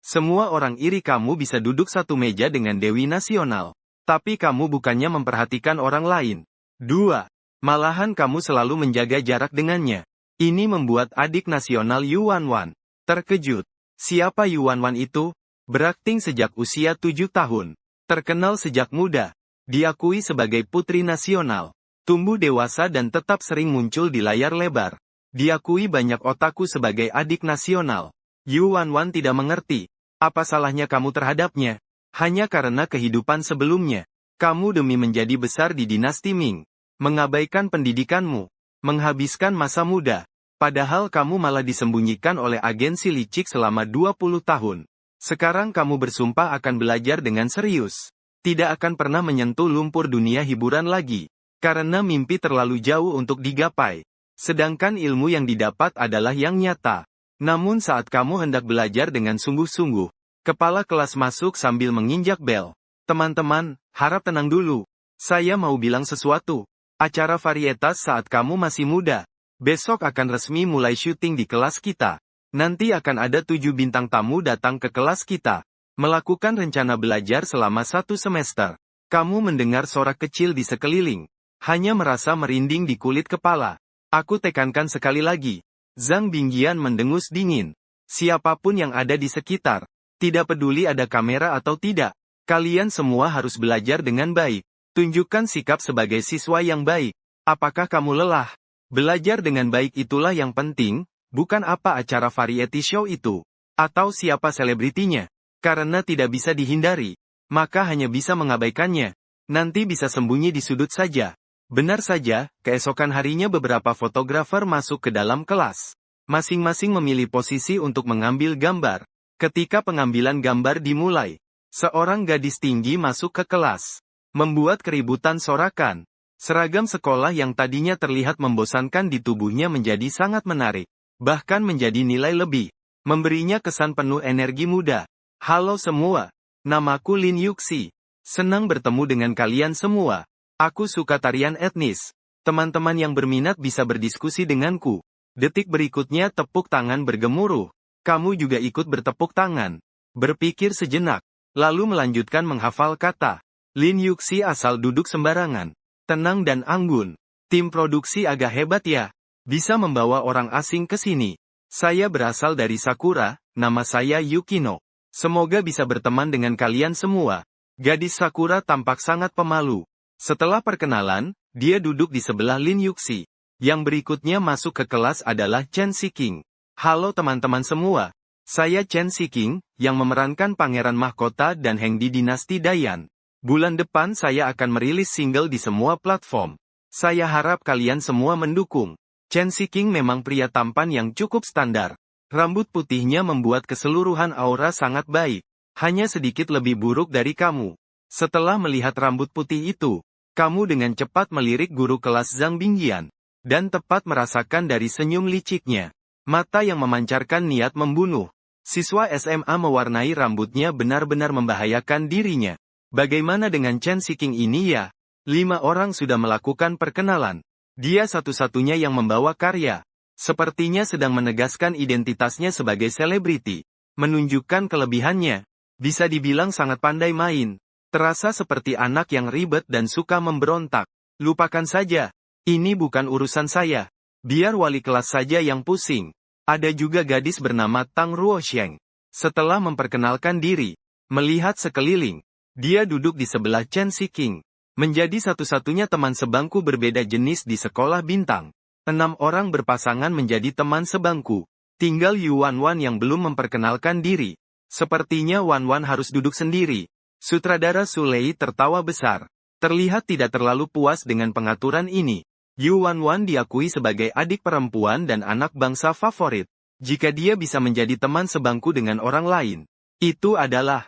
Semua orang iri kamu bisa duduk satu meja dengan Dewi Nasional. Tapi kamu bukannya memperhatikan orang lain. 2. Malahan kamu selalu menjaga jarak dengannya. Ini membuat adik nasional Yuanwan terkejut. Siapa Yuanwan itu? Berakting sejak usia 7 tahun. Terkenal sejak muda. Diakui sebagai putri nasional. Tumbuh dewasa dan tetap sering muncul di layar lebar. Diakui banyak otaku sebagai adik nasional. Yuanwan tidak mengerti. Apa salahnya kamu terhadapnya? Hanya karena kehidupan sebelumnya. Kamu demi menjadi besar di dinasti Ming. Mengabaikan pendidikanmu. Menghabiskan masa muda. Padahal kamu malah disembunyikan oleh agensi licik selama 20 tahun. Sekarang kamu bersumpah akan belajar dengan serius. Tidak akan pernah menyentuh lumpur dunia hiburan lagi. Karena mimpi terlalu jauh untuk digapai. Sedangkan ilmu yang didapat adalah yang nyata. Namun saat kamu hendak belajar dengan sungguh-sungguh, kepala kelas masuk sambil menginjak bel. Teman-teman, harap tenang dulu. Saya mau bilang sesuatu. Acara varietas saat kamu masih muda. Besok akan resmi mulai syuting di kelas kita. Nanti akan ada 7 bintang tamu datang ke kelas kita. Melakukan rencana belajar selama 1 semester. Kamu mendengar sorak kecil di sekeliling. Hanya merasa merinding di kulit kepala. Aku tekankan sekali lagi. Zhang Bingyan mendengus dingin. Siapapun yang ada di sekitar. Tidak peduli ada kamera atau tidak. Kalian semua harus belajar dengan baik. Tunjukkan sikap sebagai siswa yang baik. Apakah kamu lelah? Belajar dengan baik itulah yang penting, bukan apa acara variety show itu. Atau siapa selebritinya. Karena tidak bisa dihindari. Maka hanya bisa mengabaikannya. Nanti bisa sembunyi di sudut saja. Benar saja, keesokan harinya beberapa fotografer masuk ke dalam kelas. Masing-masing memilih posisi untuk mengambil gambar. Ketika pengambilan gambar dimulai, seorang gadis tinggi masuk ke kelas. Membuat keributan sorakan. Seragam sekolah yang tadinya terlihat membosankan di tubuhnya menjadi sangat menarik. Bahkan menjadi nilai lebih. Memberinya kesan penuh energi muda. Halo semua. Namaku Lin Yuxi. Senang bertemu dengan kalian semua. Aku suka tarian etnis. Teman-teman yang berminat bisa berdiskusi denganku. Detik berikutnya tepuk tangan bergemuruh. Kamu juga ikut bertepuk tangan. Berpikir sejenak. Lalu melanjutkan menghafal kata. Lin Yuxi asal duduk sembarangan. Tenang dan anggun. Tim produksi agak hebat ya. Bisa membawa orang asing ke sini. Saya berasal dari Sakura, nama saya Yukino. Semoga bisa berteman dengan kalian semua. Gadis Sakura tampak sangat pemalu. Setelah perkenalan, dia duduk di sebelah Lin Yuxi. Yang berikutnya masuk ke kelas adalah Chen Siking. Halo teman-teman semua. Saya Chen Siking, yang memerankan Pangeran Mahkota dan Heng di Dinasti Dayan. Bulan depan saya akan merilis single di semua platform. Saya harap kalian semua mendukung. Chen Siking memang pria tampan yang cukup standar. Rambut putihnya membuat keseluruhan aura sangat baik. Hanya sedikit lebih buruk dari kamu. Setelah melihat rambut putih itu, kamu dengan cepat melirik guru kelas Zhang Bingyan. Dan tepat merasakan dari senyum liciknya. Mata yang memancarkan niat membunuh. Siswa SMA mewarnai rambutnya benar-benar membahayakan dirinya. Bagaimana dengan Chen Siking ini ya? 5 orang sudah melakukan perkenalan. Dia satu-satunya yang membawa karya. Sepertinya sedang menegaskan identitasnya sebagai selebriti. Menunjukkan kelebihannya. Bisa dibilang sangat pandai main. Terasa seperti anak yang ribet dan suka memberontak. Lupakan saja. Ini bukan urusan saya. Biar wali kelas saja yang pusing. Ada juga gadis bernama Tang Ruosheng. Setelah memperkenalkan diri, melihat sekeliling, dia duduk di sebelah Chen Siking. Menjadi satu-satunya teman sebangku berbeda jenis di sekolah bintang. 6 orang berpasangan menjadi teman sebangku. Tinggal Yuanwan yang belum memperkenalkan diri. Sepertinya Wanwan harus duduk sendiri. Sutradara Sulei tertawa besar. Terlihat tidak terlalu puas dengan pengaturan ini. Yuanwan diakui sebagai adik perempuan dan anak bangsa favorit. Jika dia bisa menjadi teman sebangku dengan orang lain. Itu adalah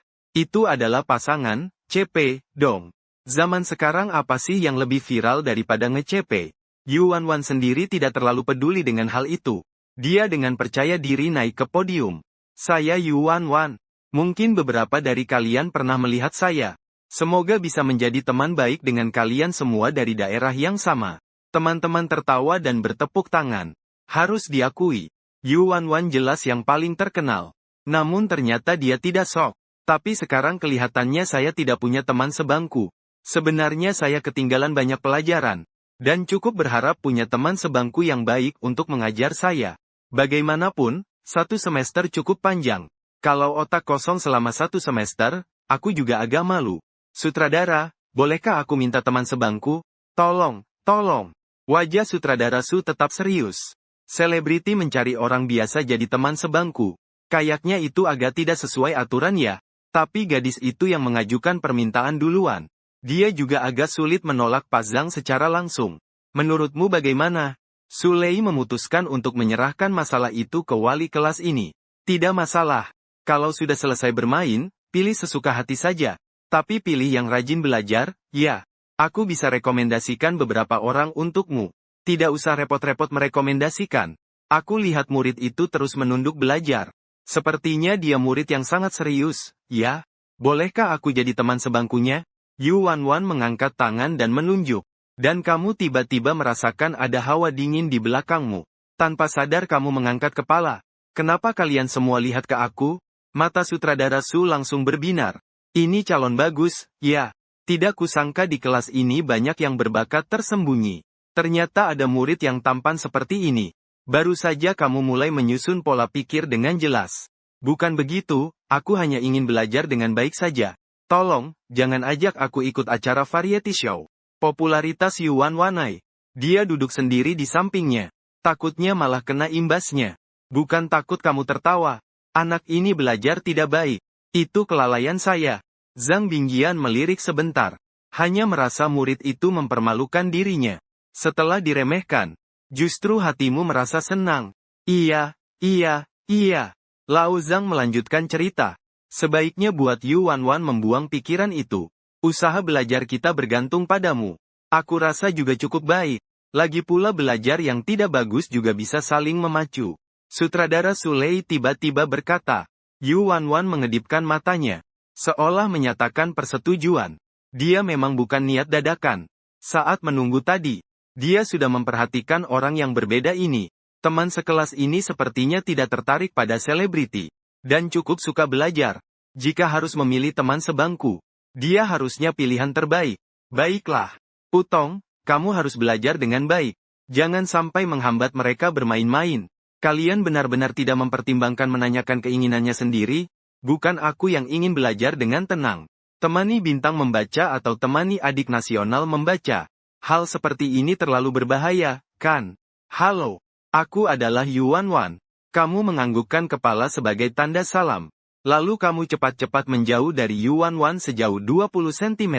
pasangan, CP, dong. Zaman sekarang apa sih yang lebih viral daripada nge-CP? Yuanwan sendiri tidak terlalu peduli dengan hal itu. Dia dengan percaya diri naik ke podium. Saya Yuanwan. Mungkin beberapa dari kalian pernah melihat saya. Semoga bisa menjadi teman baik dengan kalian semua dari daerah yang sama. Teman-teman tertawa dan bertepuk tangan. Harus diakui. Yuanwan jelas yang paling terkenal. Namun ternyata dia tidak shock. Tapi sekarang kelihatannya saya tidak punya teman sebangku. Sebenarnya saya ketinggalan banyak pelajaran. Dan cukup berharap punya teman sebangku yang baik untuk mengajar saya. Bagaimanapun, 1 semester cukup panjang. Kalau otak kosong selama 1 semester, aku juga agak malu. Sutradara, bolehkah aku minta teman sebangku? Tolong, tolong. Wajah sutradara Su tetap serius. Selebriti mencari orang biasa jadi teman sebangku. Kayaknya itu agak tidak sesuai aturan ya. Tapi gadis itu yang mengajukan permintaan duluan. Dia juga agak sulit menolak Pak Zhang secara langsung. Menurutmu bagaimana? Su Lei memutuskan untuk menyerahkan masalah itu ke wali kelas ini. Tidak masalah. Kalau sudah selesai bermain, pilih sesuka hati saja. Tapi pilih yang rajin belajar, ya. Aku bisa rekomendasikan beberapa orang untukmu. Tidak usah repot-repot merekomendasikan. Aku lihat murid itu terus menunduk belajar. Sepertinya dia murid yang sangat serius, ya. Bolehkah aku jadi teman sebangkunya? Yu Wanwan mengangkat tangan dan menunjuk. Dan kamu tiba-tiba merasakan ada hawa dingin di belakangmu. Tanpa sadar kamu mengangkat kepala. Kenapa kalian semua lihat ke aku? Mata sutradara Su langsung berbinar. Ini calon bagus, ya. Tidak kusangka di kelas ini banyak yang berbakat tersembunyi. Ternyata ada murid yang tampan seperti ini. Baru saja kamu mulai menyusun pola pikir dengan jelas. Bukan begitu, aku hanya ingin belajar dengan baik saja. Tolong, jangan ajak aku ikut acara variety show. Popularitas Yuan Wanai. Dia duduk sendiri di sampingnya. Takutnya malah kena imbasnya. Bukan takut kamu tertawa. Anak ini belajar tidak baik. Itu kelalaian saya. Zhang Bingyan melirik sebentar. Hanya merasa murid itu mempermalukan dirinya. Setelah diremehkan, justru hatimu merasa senang. Iya, iya, iya. Lao Zhang melanjutkan cerita. Sebaiknya buat Yu Wanwan membuang pikiran itu. Usaha belajar kita bergantung padamu. Aku rasa juga cukup baik. Lagi pula belajar yang tidak bagus juga bisa saling memacu. Sutradara Su Lei tiba-tiba berkata. Yu Wanwan mengedipkan matanya. Seolah menyatakan persetujuan. Dia memang bukan niat dadakan. Saat menunggu tadi, dia sudah memperhatikan orang yang berbeda ini. Teman sekelas ini sepertinya tidak tertarik pada selebriti. Dan cukup suka belajar. Jika harus memilih teman sebangku, dia harusnya pilihan terbaik. Baiklah. Putong, kamu harus belajar dengan baik. Jangan sampai menghambat mereka bermain-main. Kalian benar-benar tidak mempertimbangkan menanyakan keinginannya sendiri? Bukan aku yang ingin belajar dengan tenang. Temani bintang membaca atau temani adik nasional membaca. Hal seperti ini terlalu berbahaya, kan? Halo. Aku adalah Yu Wanwan. Kamu menganggukkan kepala sebagai tanda salam. Lalu kamu cepat-cepat menjauh dari Yu Wanwan sejauh 20 cm.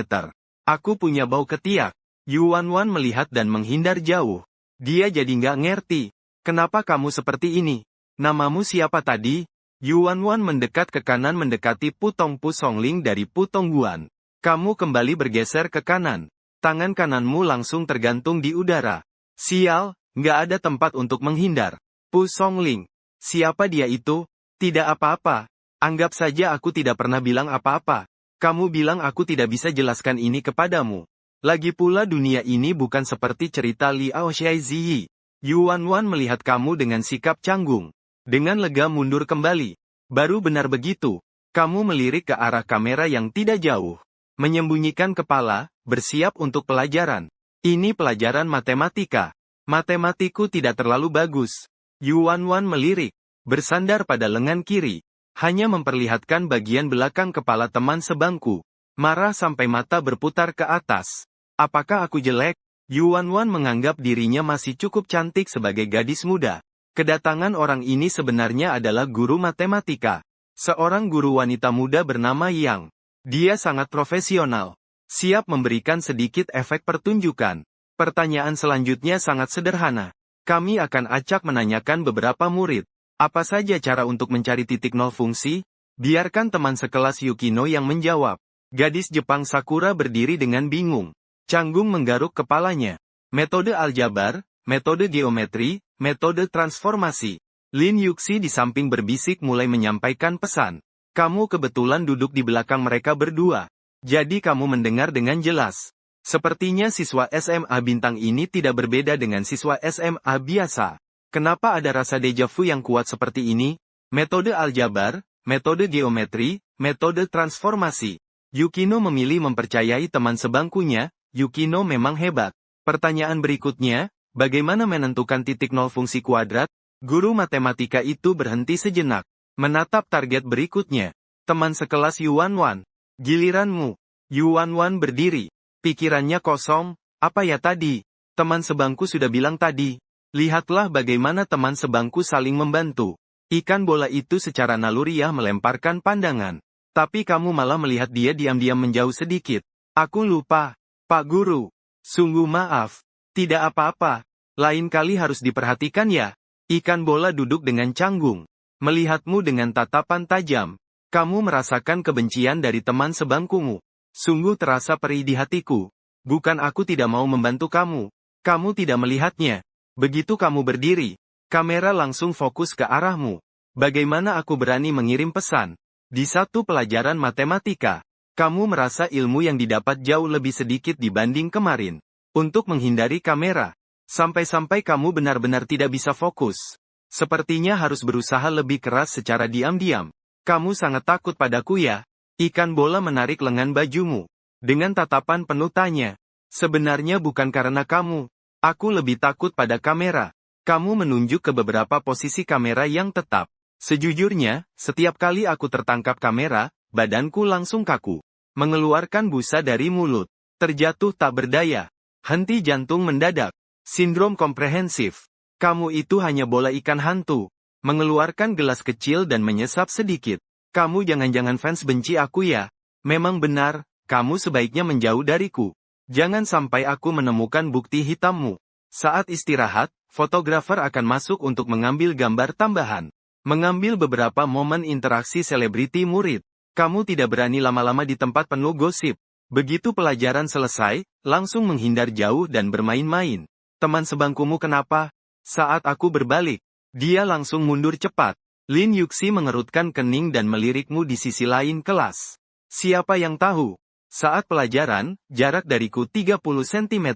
Aku punya bau ketiak. Yu Wanwan melihat dan menghindar jauh. Dia jadi nggak ngerti. Kenapa kamu seperti ini? Namamu siapa tadi? Yu Wanwan mendekat ke kanan mendekati Putong Pusongling dari Putong Guan. Kamu kembali bergeser ke kanan. Tangan kananmu langsung tergantung di udara. Sial, nggak ada tempat untuk menghindar. Pusongling. Siapa dia itu? Tidak apa-apa. Anggap saja aku tidak pernah bilang apa-apa. Kamu bilang aku tidak bisa jelaskan ini kepadamu. Lagi pula dunia ini bukan seperti cerita Liao Xiaozi. Yu Wanwan melihat kamu dengan sikap canggung. Dengan lega mundur kembali. Baru benar begitu. Kamu melirik ke arah kamera yang tidak jauh. Menyembunyikan kepala, bersiap untuk pelajaran. Ini pelajaran matematika. Matematiku tidak terlalu bagus. Yu Wanwan melirik. Bersandar pada lengan kiri. Hanya memperlihatkan bagian belakang kepala teman sebangku. Marah sampai mata berputar ke atas. Apakah aku jelek? Yu Wanwan menganggap dirinya masih cukup cantik sebagai gadis muda. Kedatangan orang ini sebenarnya adalah guru matematika. Seorang guru wanita muda bernama Yang. Dia sangat profesional. Siap memberikan sedikit efek pertunjukan. Pertanyaan selanjutnya sangat sederhana. Kami akan acak menanyakan beberapa murid. Apa saja cara untuk mencari titik nol fungsi? Biarkan teman sekelas Yukino yang menjawab. Gadis Jepang Sakura berdiri dengan bingung. Canggung menggaruk kepalanya. Metode aljabar, metode geometri, metode transformasi. Lin Yuxi di samping berbisik mulai menyampaikan pesan. Kamu kebetulan duduk di belakang mereka berdua. Jadi kamu mendengar dengan jelas. Sepertinya siswa SMA bintang ini tidak berbeda dengan siswa SMA biasa. Kenapa ada rasa deja vu yang kuat seperti ini? Metode aljabar, metode geometri, metode transformasi. Yukino memilih mempercayai teman sebangkunya. Yukino memang hebat. Pertanyaan berikutnya, bagaimana menentukan titik nol fungsi kuadrat? Guru matematika itu berhenti sejenak, menatap target berikutnya. Teman sekelas Yuan-Wan. Giliranmu. Yuan-Wan berdiri. Pikirannya kosong. Apa ya tadi? Teman sebangku sudah bilang tadi. Lihatlah bagaimana teman sebangku saling membantu. Ikan bola itu secara naluriah melemparkan pandangan. Tapi kamu malah melihat dia diam-diam menjauh sedikit. Aku lupa. Pak Guru. Sungguh maaf. Tidak apa-apa. Lain kali harus diperhatikan ya. Ikan bola duduk dengan canggung. Melihatmu dengan tatapan tajam. Kamu merasakan kebencian dari teman sebangkumu. Sungguh terasa perih di hatiku. Bukan aku tidak mau membantu kamu. Kamu tidak melihatnya. Begitu kamu berdiri, kamera langsung fokus ke arahmu. Bagaimana aku berani mengirim pesan? Di satu pelajaran matematika, kamu merasa ilmu yang didapat jauh lebih sedikit dibanding kemarin. Untuk menghindari kamera, sampai-sampai kamu benar-benar tidak bisa fokus. Sepertinya harus berusaha lebih keras secara diam-diam. Kamu sangat takut padaku ya? Ikan bola menarik lengan bajumu. Dengan tatapan penuh tanya. Sebenarnya bukan karena kamu. Aku lebih takut pada kamera. Kamu menunjuk ke beberapa posisi kamera yang tetap. Sejujurnya, setiap kali aku tertangkap kamera, badanku langsung kaku. Mengeluarkan busa dari mulut. Terjatuh tak berdaya. Henti jantung mendadak. Sindrom komprehensif. Kamu itu hanya bola ikan hantu. Mengeluarkan gelas kecil dan menyesap sedikit. Kamu jangan-jangan fans benci aku ya? Memang benar, kamu sebaiknya menjauh dariku. Jangan sampai aku menemukan bukti hitammu. Saat istirahat, fotografer akan masuk untuk mengambil gambar tambahan. Mengambil beberapa momen interaksi selebriti murid. Kamu tidak berani lama-lama di tempat penuh gosip. Begitu pelajaran selesai, langsung menghindar jauh dan bermain-main. Teman sebangkumu kenapa? Saat aku berbalik, dia langsung mundur cepat. Lin Yuxi mengerutkan kening dan melirikmu di sisi lain kelas. Siapa yang tahu? Saat pelajaran, jarak dariku 30 cm.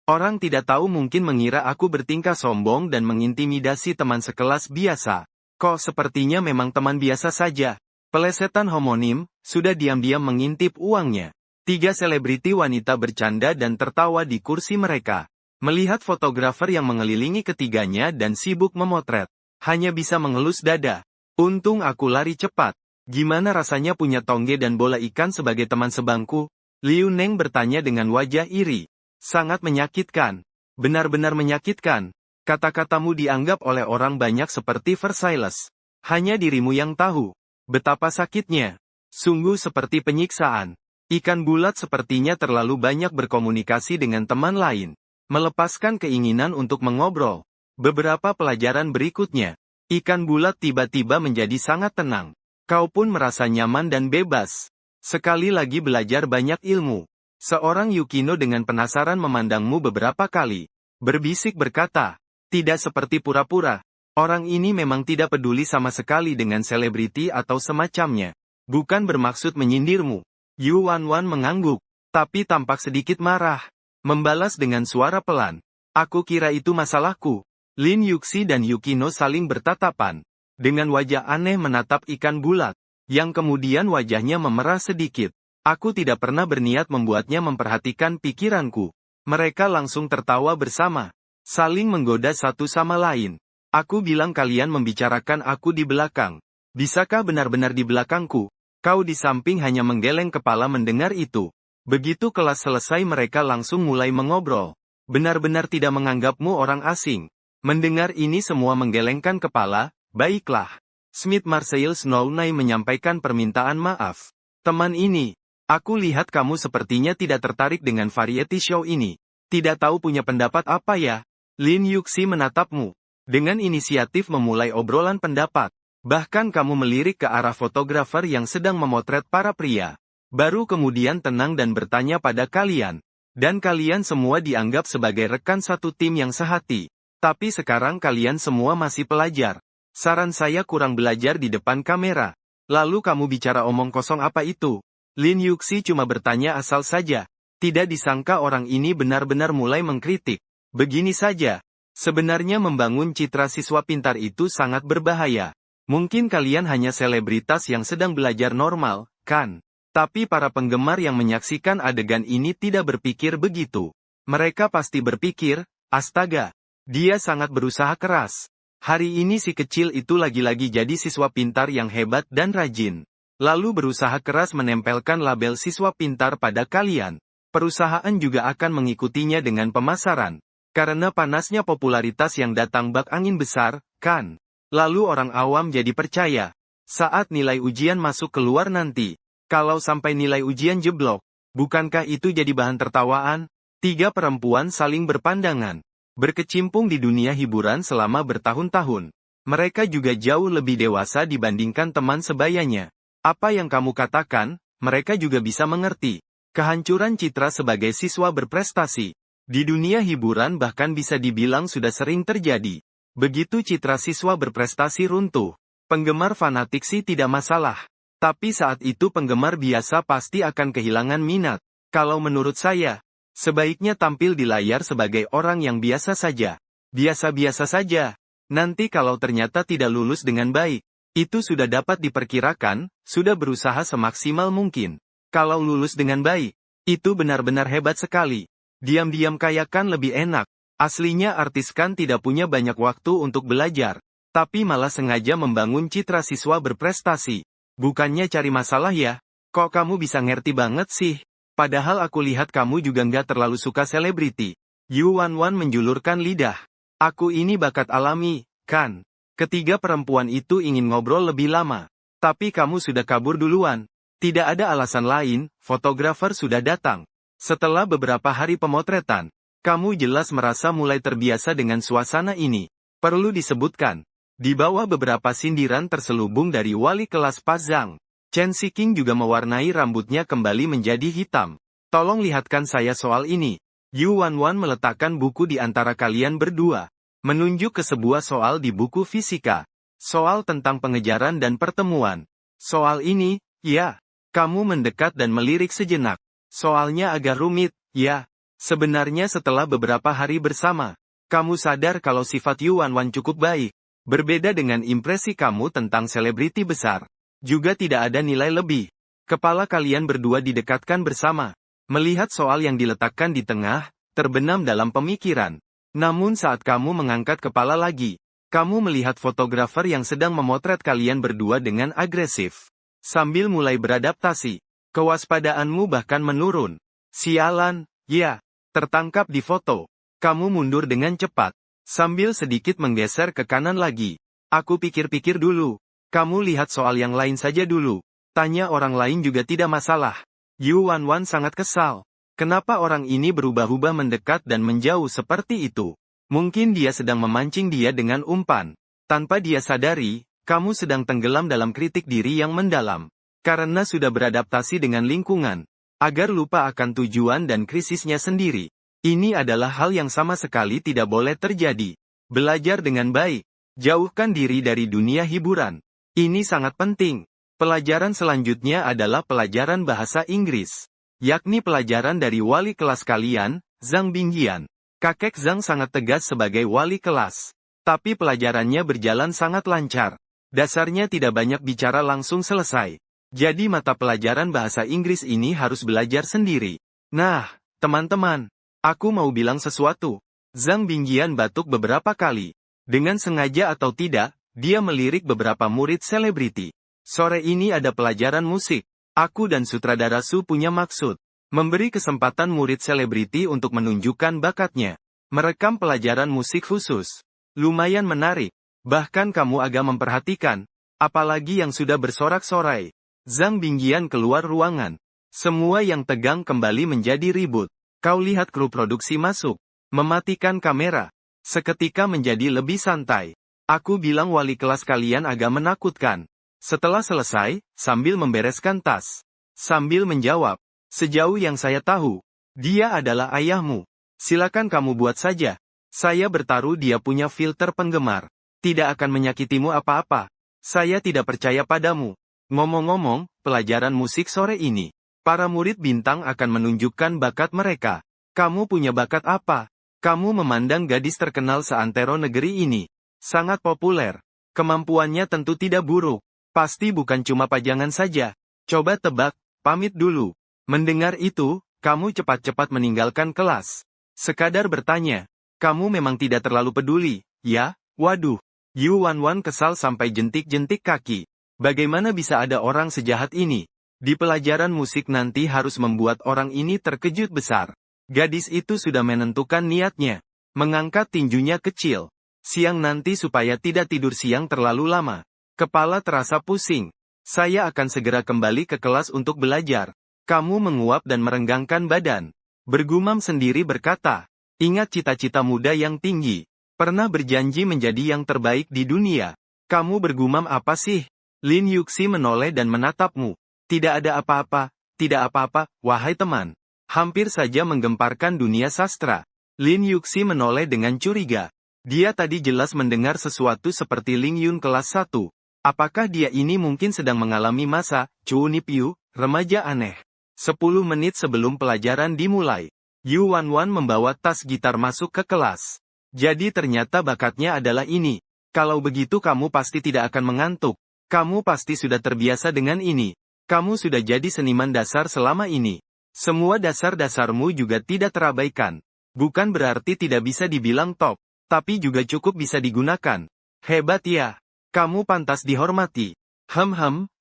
Orang tidak tahu mungkin mengira aku bertingkah sombong dan mengintimidasi teman sekelas biasa. Kok sepertinya memang teman biasa saja. Pelesetan homonim, sudah diam-diam mengintip uangnya. 3 selebriti wanita bercanda dan tertawa di kursi mereka. Melihat fotografer yang mengelilingi ketiganya dan sibuk memotret. Hanya bisa mengelus dada. Untung aku lari cepat. Gimana rasanya punya tongge dan bola ikan sebagai teman sebangku? Liu Neng bertanya dengan wajah iri. Sangat menyakitkan. Benar-benar menyakitkan. Kata-katamu dianggap oleh orang banyak seperti Versailles. Hanya dirimu yang tahu. Betapa sakitnya. Sungguh seperti penyiksaan. Ikan bulat sepertinya terlalu banyak berkomunikasi dengan teman lain. Melepaskan keinginan untuk mengobrol. Beberapa pelajaran berikutnya. Ikan bulat tiba-tiba menjadi sangat tenang. Kau pun merasa nyaman dan bebas. Sekali lagi belajar banyak ilmu. Seorang Yukino dengan penasaran memandangmu beberapa kali. Berbisik berkata, tidak seperti pura-pura. Orang ini memang tidak peduli sama sekali dengan selebriti atau semacamnya. Bukan bermaksud menyindirmu. Yuan-Wan mengangguk, tapi tampak sedikit marah. Membalas dengan suara pelan. Aku kira itu masalahku. Lin Yuxi dan Yukino saling bertatapan. Dengan wajah aneh menatap ikan bulat, yang kemudian wajahnya memerah sedikit. Aku tidak pernah berniat membuatnya memperhatikan pikiranku. Mereka langsung tertawa bersama, saling menggoda satu sama lain. Aku bilang kalian membicarakan aku di belakang. Bisakah benar-benar di belakangku? Kau di samping hanya menggeleng kepala mendengar itu. Begitu kelas selesai mereka langsung mulai mengobrol. Benar-benar tidak menganggapmu orang asing. Mendengar ini semua menggelengkan kepala. Baiklah. Smith Marseille Snowney menyampaikan permintaan maaf. Teman ini, aku lihat kamu sepertinya tidak tertarik dengan variety show ini. Tidak tahu punya pendapat apa ya? Lin Yuxi menatapmu. Dengan inisiatif memulai obrolan pendapat. Bahkan kamu melirik ke arah fotografer yang sedang memotret para pria. Baru kemudian tenang dan bertanya pada kalian. Dan kalian semua dianggap sebagai rekan satu tim yang sehati. Tapi sekarang kalian semua masih pelajar. Saran saya kurang belajar di depan kamera. Lalu kamu bicara omong kosong apa itu? Lin Yuxi cuma bertanya asal saja. Tidak disangka orang ini benar-benar mulai mengkritik. Begini saja. Sebenarnya membangun citra siswa pintar itu sangat berbahaya. Mungkin kalian hanya selebritas yang sedang belajar normal, kan? Tapi para penggemar yang menyaksikan adegan ini tidak berpikir begitu. Mereka pasti berpikir, astaga, dia sangat berusaha keras. Hari ini si kecil itu lagi-lagi jadi siswa pintar yang hebat dan rajin. Lalu berusaha keras menempelkan label siswa pintar pada kalian. Perusahaan juga akan mengikutinya dengan pemasaran. Karena panasnya popularitas yang datang bak angin besar, kan? Lalu orang awam jadi percaya. Saat nilai ujian masuk keluar nanti. Kalau sampai nilai ujian jeblok, bukankah itu jadi bahan tertawaan? 3 perempuan saling berpandangan. Berkecimpung di dunia hiburan selama bertahun-tahun. Mereka juga jauh lebih dewasa dibandingkan teman sebayanya. Apa yang kamu katakan, mereka juga bisa mengerti. Kehancuran citra sebagai siswa berprestasi. Di dunia hiburan bahkan bisa dibilang sudah sering terjadi. Begitu citra siswa berprestasi runtuh, penggemar fanatik sih tidak masalah. Tapi saat itu penggemar biasa pasti akan kehilangan minat. Kalau menurut saya, sebaiknya tampil di layar sebagai orang yang biasa saja. Biasa-biasa saja. Nanti kalau ternyata tidak lulus dengan baik, itu sudah dapat diperkirakan, sudah berusaha semaksimal mungkin. Kalau lulus dengan baik, itu benar-benar hebat sekali. Diam-diam kaya kan lebih enak. Aslinya artis kan tidak punya banyak waktu untuk belajar. Tapi malah sengaja membangun citra siswa berprestasi. Bukannya cari masalah ya? Kok kamu bisa ngerti banget sih? Padahal aku lihat kamu juga nggak terlalu suka selebriti. Yu Wanwan menjulurkan lidah. Aku ini bakat alami, kan? Ketiga perempuan itu ingin ngobrol lebih lama. Tapi kamu sudah kabur duluan. Tidak ada alasan lain, fotografer sudah datang. Setelah beberapa hari pemotretan, kamu jelas merasa mulai terbiasa dengan suasana ini. Perlu disebutkan. Di bawah beberapa sindiran terselubung dari wali kelas Pak Zhang. Chen Xiqing juga mewarnai rambutnya kembali menjadi hitam. Tolong lihatkan saya soal ini. Yu Wanwan meletakkan buku di antara kalian berdua. Menunjuk ke sebuah soal di buku fisika. Soal tentang pengejaran dan pertemuan. Soal ini, ya. Kamu mendekat dan melirik sejenak. Soalnya agak rumit, ya. Sebenarnya setelah beberapa hari bersama, kamu sadar kalau sifat Yu Wanwan cukup baik. Berbeda dengan impresi kamu tentang selebriti besar. Juga tidak ada nilai lebih. Kepala kalian berdua didekatkan bersama. Melihat soal yang diletakkan di tengah, terbenam dalam pemikiran. Namun saat kamu mengangkat kepala lagi, kamu melihat fotografer yang sedang memotret kalian berdua dengan agresif. Sambil mulai beradaptasi, kewaspadaanmu bahkan menurun. Sialan, ya, tertangkap di foto. Kamu mundur dengan cepat. Sambil sedikit menggeser ke kanan lagi. Aku pikir-pikir dulu. Kamu lihat soal yang lain saja dulu. Tanya orang lain juga tidak masalah. Yu Wanwan sangat kesal. Kenapa orang ini berubah-ubah mendekat dan menjauh seperti itu? Mungkin dia sedang memancing dia dengan umpan. Tanpa dia sadari, kamu sedang tenggelam dalam kritik diri yang mendalam. Karena sudah beradaptasi dengan lingkungan. Agar lupa akan tujuan dan krisisnya sendiri. Ini adalah hal yang sama sekali tidak boleh terjadi. Belajar dengan baik. Jauhkan diri dari dunia hiburan. Ini sangat penting. Pelajaran selanjutnya adalah pelajaran bahasa Inggris. Yakni pelajaran dari wali kelas kalian, Zhang Bingyian. Kakek Zhang sangat tegas sebagai wali kelas. Tapi pelajarannya berjalan sangat lancar. Dasarnya tidak banyak bicara langsung selesai. Jadi mata pelajaran bahasa Inggris ini harus belajar sendiri. Nah, teman-teman. Aku mau bilang sesuatu. Zhang Bingyian batuk beberapa kali. Dengan sengaja atau tidak, dia melirik beberapa murid selebriti. Sore ini ada pelajaran musik. Aku dan sutradara Su punya maksud. Memberi kesempatan murid selebriti untuk menunjukkan bakatnya. Merekam pelajaran musik khusus. Lumayan menarik. Bahkan kamu agak memperhatikan. Apalagi yang sudah bersorak-sorai. Zhang Bingyian keluar ruangan. Semua yang tegang kembali menjadi ribut. Kau lihat kru produksi masuk. Mematikan kamera. Seketika menjadi lebih santai. Aku bilang wali kelas kalian agak menakutkan. Setelah selesai, sambil membereskan tas. Sambil menjawab. Sejauh yang saya tahu, dia adalah ayahmu. Silakan kamu buat saja. Saya bertaruh dia punya filter penggemar. Tidak akan menyakitimu apa-apa. Saya tidak percaya padamu. Ngomong-ngomong, pelajaran musik sore ini. Para murid bintang akan menunjukkan bakat mereka. Kamu punya bakat apa? Kamu memandang gadis terkenal seantero negeri ini. Sangat populer. Kemampuannya tentu tidak buruk. Pasti bukan cuma pajangan saja. Coba tebak, pamit dulu. Mendengar itu, kamu cepat-cepat meninggalkan kelas. Sekadar bertanya, kamu memang tidak terlalu peduli, ya? Waduh. Yu Wanwan kesal sampai jentik-jentik kaki. Bagaimana bisa ada orang sejahat ini? Di pelajaran musik nanti harus membuat orang ini terkejut besar. Gadis itu sudah menentukan niatnya. Mengangkat tinjunya kecil. Siang nanti supaya tidak tidur siang terlalu lama. Kepala terasa pusing. Saya akan segera kembali ke kelas untuk belajar. Kamu menguap dan merenggangkan badan. Bergumam sendiri berkata, ingat cita-cita muda yang tinggi. Pernah berjanji menjadi yang terbaik di dunia. Kamu bergumam apa sih? Lin Yuxi menoleh dan menatapmu. Tidak ada apa-apa, tidak apa-apa, wahai teman. Hampir saja menggemparkan dunia sastra. Lin Yuxi menoleh dengan curiga. Dia tadi jelas mendengar sesuatu seperti Ling Yun kelas 1. Apakah dia ini mungkin sedang mengalami masa, Chunipyu, remaja aneh? 10 menit sebelum pelajaran dimulai, Yu Wanwan membawa tas gitar masuk ke kelas. Jadi ternyata bakatnya adalah ini. Kalau begitu kamu pasti tidak akan mengantuk. Kamu pasti sudah terbiasa dengan ini. Kamu sudah jadi seniman dasar selama ini. Semua dasar-dasarmu juga tidak terabaikan. Bukan berarti tidak bisa dibilang top, tapi juga cukup bisa digunakan. Hebat ya. Kamu pantas dihormati.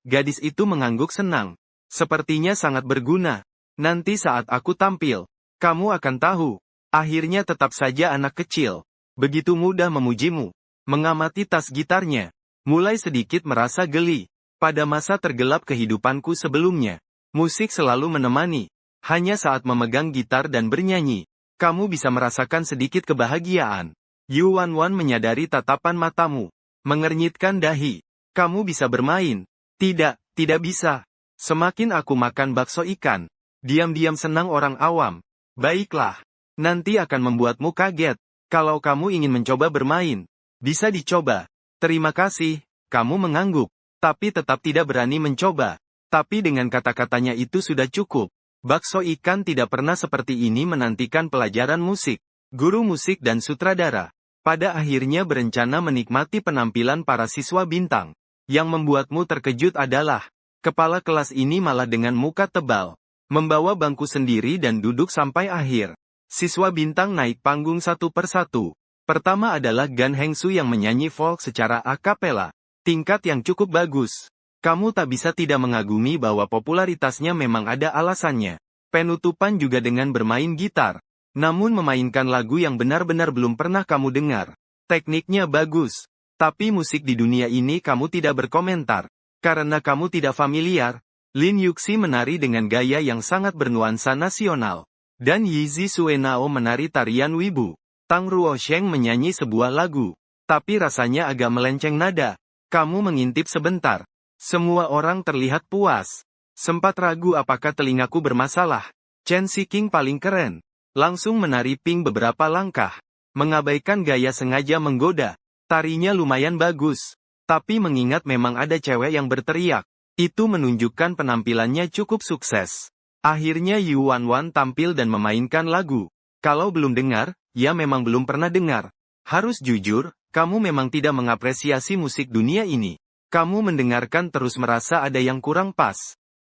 Gadis itu mengangguk senang. Sepertinya sangat berguna. Nanti saat aku tampil, kamu akan tahu. Akhirnya tetap saja anak kecil. Begitu mudah memujimu. Mengamati tas gitarnya. Mulai sedikit merasa geli. Pada masa tergelap kehidupanku sebelumnya, musik selalu menemani. Hanya saat memegang gitar dan bernyanyi, kamu bisa merasakan sedikit kebahagiaan. Yu Wanwan menyadari tatapan matamu. Mengernyitkan dahi. Kamu bisa bermain. Tidak bisa. Semakin aku makan bakso ikan, diam-diam senang orang awam. Baiklah. Nanti akan membuatmu kaget. Kalau kamu ingin mencoba bermain, bisa dicoba. Terima kasih. Kamu mengangguk, tapi tetap tidak berani mencoba. Tapi dengan kata-katanya itu sudah cukup. Bakso ikan tidak pernah seperti ini menantikan pelajaran musik. Guru musik dan sutradara pada akhirnya berencana menikmati penampilan para siswa bintang. Yang membuatmu terkejut adalah, kepala kelas ini malah dengan muka tebal, membawa bangku sendiri dan duduk sampai akhir. Siswa bintang naik panggung satu persatu. Pertama adalah Gan Hengsu yang menyanyi folk secara akapela. Tingkat yang cukup bagus. Kamu tak bisa tidak mengagumi bahwa popularitasnya memang ada alasannya. Penutupan juga dengan bermain gitar. Namun memainkan lagu yang benar-benar belum pernah kamu dengar. Tekniknya bagus. Tapi musik di dunia ini kamu tidak berkomentar. Karena kamu tidak familiar. Lin Yuxi menari dengan gaya yang sangat bernuansa nasional. Dan Yizi Suenao menari tarian wibu. Tang Ruosheng menyanyi sebuah lagu. Tapi rasanya agak melenceng nada. Kamu mengintip sebentar. Semua orang terlihat puas. Sempat ragu apakah telingaku bermasalah. Chen Siking paling keren. Langsung menari ping beberapa langkah. Mengabaikan gaya sengaja menggoda. Tarinya lumayan bagus. Tapi mengingat memang ada cewek yang berteriak, itu menunjukkan penampilannya cukup sukses. Akhirnya Yu Wanwan tampil dan memainkan lagu. Kalau belum dengar, ya memang belum pernah dengar. Harus jujur, kamu memang tidak mengapresiasi musik dunia ini. Kamu mendengarkan terus merasa ada yang kurang pas.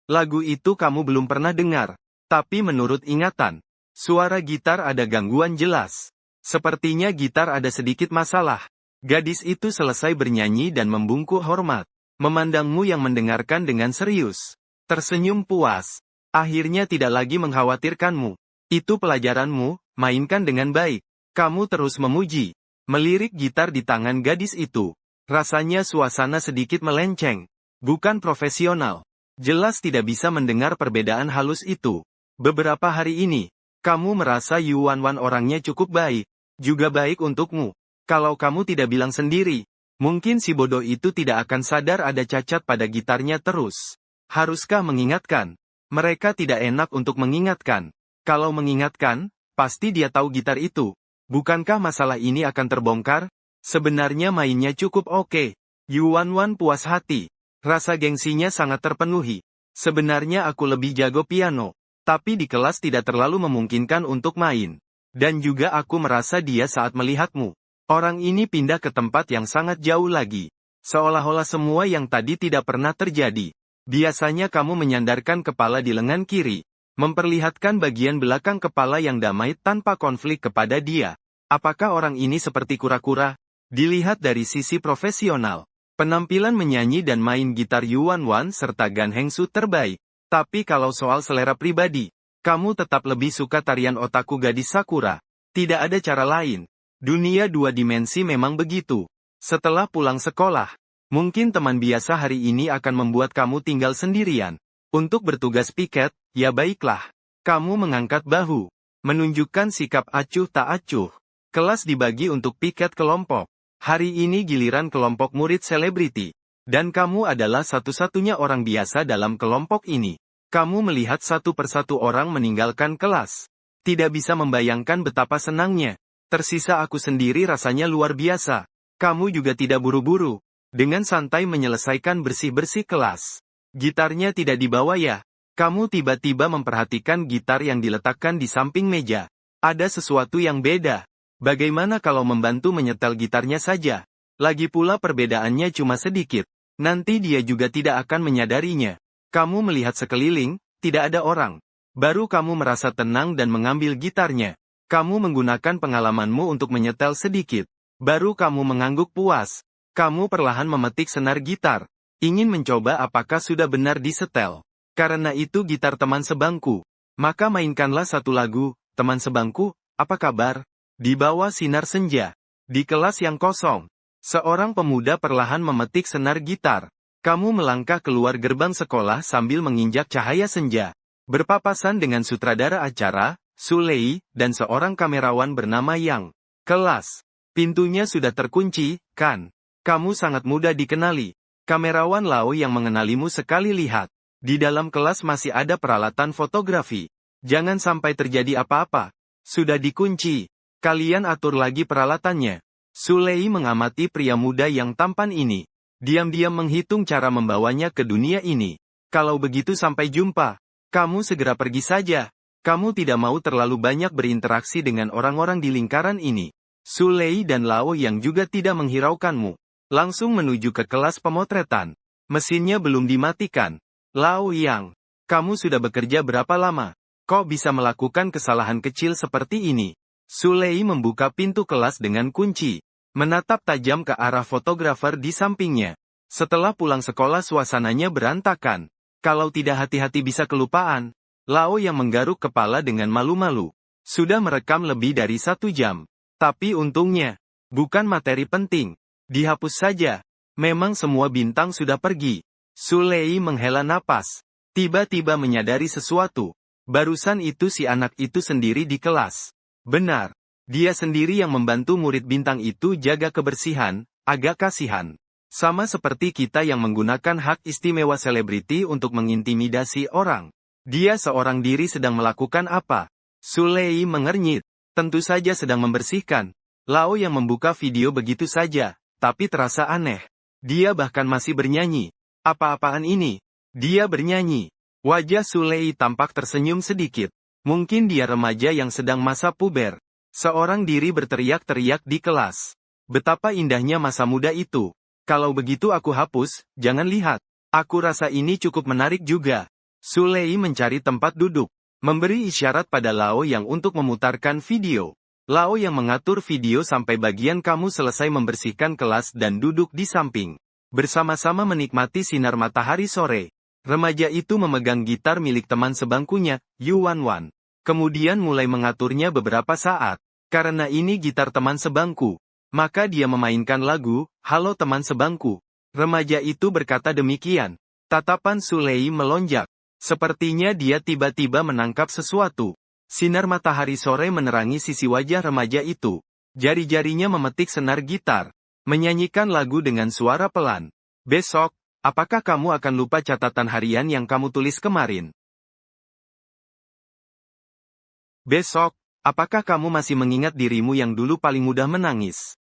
Lagu itu kamu belum pernah dengar. Tapi menurut ingatan, suara gitar ada gangguan jelas. Sepertinya gitar ada sedikit masalah. Gadis itu selesai bernyanyi dan membungkuk hormat. Memandangmu yang mendengarkan dengan serius. Tersenyum puas. Akhirnya tidak lagi mengkhawatirkanmu. Itu pelajaranmu, mainkan dengan baik. Kamu terus memuji. Melirik gitar di tangan gadis itu. Rasanya suasana sedikit melenceng. Bukan profesional. Jelas tidak bisa mendengar perbedaan halus itu. Beberapa hari ini, kamu merasa Yu Wanwan orangnya cukup baik. Juga baik untukmu. Kalau kamu tidak bilang sendiri, mungkin si bodoh itu tidak akan sadar ada cacat pada gitarnya terus. Haruskah mengingatkan? Mereka tidak enak untuk mengingatkan. Kalau mengingatkan, pasti dia tahu gitar itu. Bukankah masalah ini akan terbongkar? Sebenarnya mainnya cukup oke. Yu Wanwan puas hati. Rasa gengsinya sangat terpenuhi. Sebenarnya aku lebih jago piano. Tapi di kelas tidak terlalu memungkinkan untuk main. Dan juga aku merasa dia saat melihatmu. Orang ini pindah ke tempat yang sangat jauh lagi. Seolah-olah semua yang tadi tidak pernah terjadi. Biasanya kamu menyandarkan kepala di lengan kiri, memperlihatkan bagian belakang kepala yang damai tanpa konflik kepada dia. Apakah orang ini seperti kura-kura? Dilihat dari sisi profesional, penampilan menyanyi dan main gitar Yuan Wan serta Gan Hengsu terbaik. Tapi kalau soal selera pribadi, kamu tetap lebih suka tarian otaku gadis Sakura. Tidak ada cara lain. Dunia dua dimensi memang begitu. Setelah pulang sekolah, mungkin teman biasa hari ini akan membuat kamu tinggal sendirian. Untuk bertugas piket, ya baiklah. Kamu mengangkat bahu, menunjukkan sikap acuh tak acuh. Kelas dibagi untuk piket kelompok. Hari ini giliran kelompok murid selebriti. Dan kamu adalah satu-satunya orang biasa dalam kelompok ini. Kamu melihat satu persatu orang meninggalkan kelas. Tidak bisa membayangkan betapa senangnya. Tersisa aku sendiri rasanya luar biasa. Kamu juga tidak buru-buru. Dengan santai menyelesaikan bersih-bersih kelas. Gitarnya tidak dibawa ya? Kamu tiba-tiba memperhatikan gitar yang diletakkan di samping meja. Ada sesuatu yang beda. Bagaimana kalau membantu menyetel gitarnya saja? Lagi pula perbedaannya cuma sedikit. Nanti dia juga tidak akan menyadarinya. Kamu melihat sekeliling, tidak ada orang. Baru kamu merasa tenang dan mengambil gitarnya. Kamu menggunakan pengalamanmu untuk menyetel sedikit. Baru kamu mengangguk puas. Kamu perlahan memetik senar gitar. Ingin mencoba apakah sudah benar disetel. Karena itu gitar teman sebangku. Maka mainkanlah satu lagu, teman sebangku, apa kabar? Di bawah sinar senja. Di kelas yang kosong. Seorang pemuda perlahan memetik senar gitar. Kamu melangkah keluar gerbang sekolah sambil menginjak cahaya senja. Berpapasan dengan sutradara acara, Sulei, dan seorang kamerawan bernama Yang. Kelas. Pintunya sudah terkunci, kan? Kamu sangat mudah dikenali. Kamerawan Lao yang mengenalimu sekali lihat. Di dalam kelas masih ada peralatan fotografi. Jangan sampai terjadi apa-apa. Sudah dikunci. Kalian atur lagi peralatannya. Sulei mengamati pria muda yang tampan ini. Diam-diam menghitung cara membawanya ke dunia ini. Kalau begitu sampai jumpa. Kamu segera pergi saja. Kamu tidak mau terlalu banyak berinteraksi dengan orang-orang di lingkaran ini. Sulei dan Lao yang juga tidak menghiraukanmu. Langsung menuju ke kelas pemotretan. Mesinnya belum dimatikan. Lao Yang, kamu sudah bekerja berapa lama? Kok bisa melakukan kesalahan kecil seperti ini? Sulei membuka pintu kelas dengan kunci. Menatap tajam ke arah fotografer di sampingnya. Setelah pulang sekolah suasananya berantakan. Kalau tidak hati-hati bisa kelupaan. Lao yang menggaruk kepala dengan malu-malu. Sudah merekam lebih dari 1 jam. Tapi untungnya, bukan materi penting. Dihapus saja. Memang semua bintang sudah pergi. Sulei menghela napas. Tiba-tiba menyadari sesuatu. Barusan itu si anak itu sendiri di kelas. Benar. Dia sendiri yang membantu murid bintang itu jaga kebersihan, agak kasihan. Sama seperti kita yang menggunakan hak istimewa selebriti untuk mengintimidasi orang. Dia seorang diri sedang melakukan apa? Sulei mengernyit. Tentu saja sedang membersihkan. Lao yang membuka video begitu saja, tapi terasa aneh. Dia bahkan masih bernyanyi. Apa-apaan ini? Dia bernyanyi. Wajah Sulei tampak tersenyum sedikit. Mungkin dia remaja yang sedang masa puber. Seorang diri berteriak-teriak di kelas. Betapa indahnya masa muda itu. Kalau begitu aku hapus, jangan lihat. Aku rasa ini cukup menarik juga. Sulei mencari tempat duduk. Memberi isyarat pada Lao yang untuk memutarkan video. Lao yang mengatur video sampai bagian kamu selesai membersihkan kelas dan duduk di samping. Bersama-sama menikmati sinar matahari sore. Remaja itu memegang gitar milik teman sebangkunya, Yuan Wan. Kemudian mulai mengaturnya beberapa saat. Karena ini gitar teman sebangku. Maka dia memainkan lagu, Halo Teman Sebangku. Remaja itu berkata demikian. Tatapan Sulei melonjak. Sepertinya dia tiba-tiba menangkap sesuatu. Sinar matahari sore menerangi sisi wajah remaja itu. Jari-jarinya memetik senar gitar. Menyanyikan lagu dengan suara pelan. Besok, apakah kamu akan lupa catatan harian yang kamu tulis kemarin? Besok, apakah kamu masih mengingat dirimu yang dulu paling mudah menangis?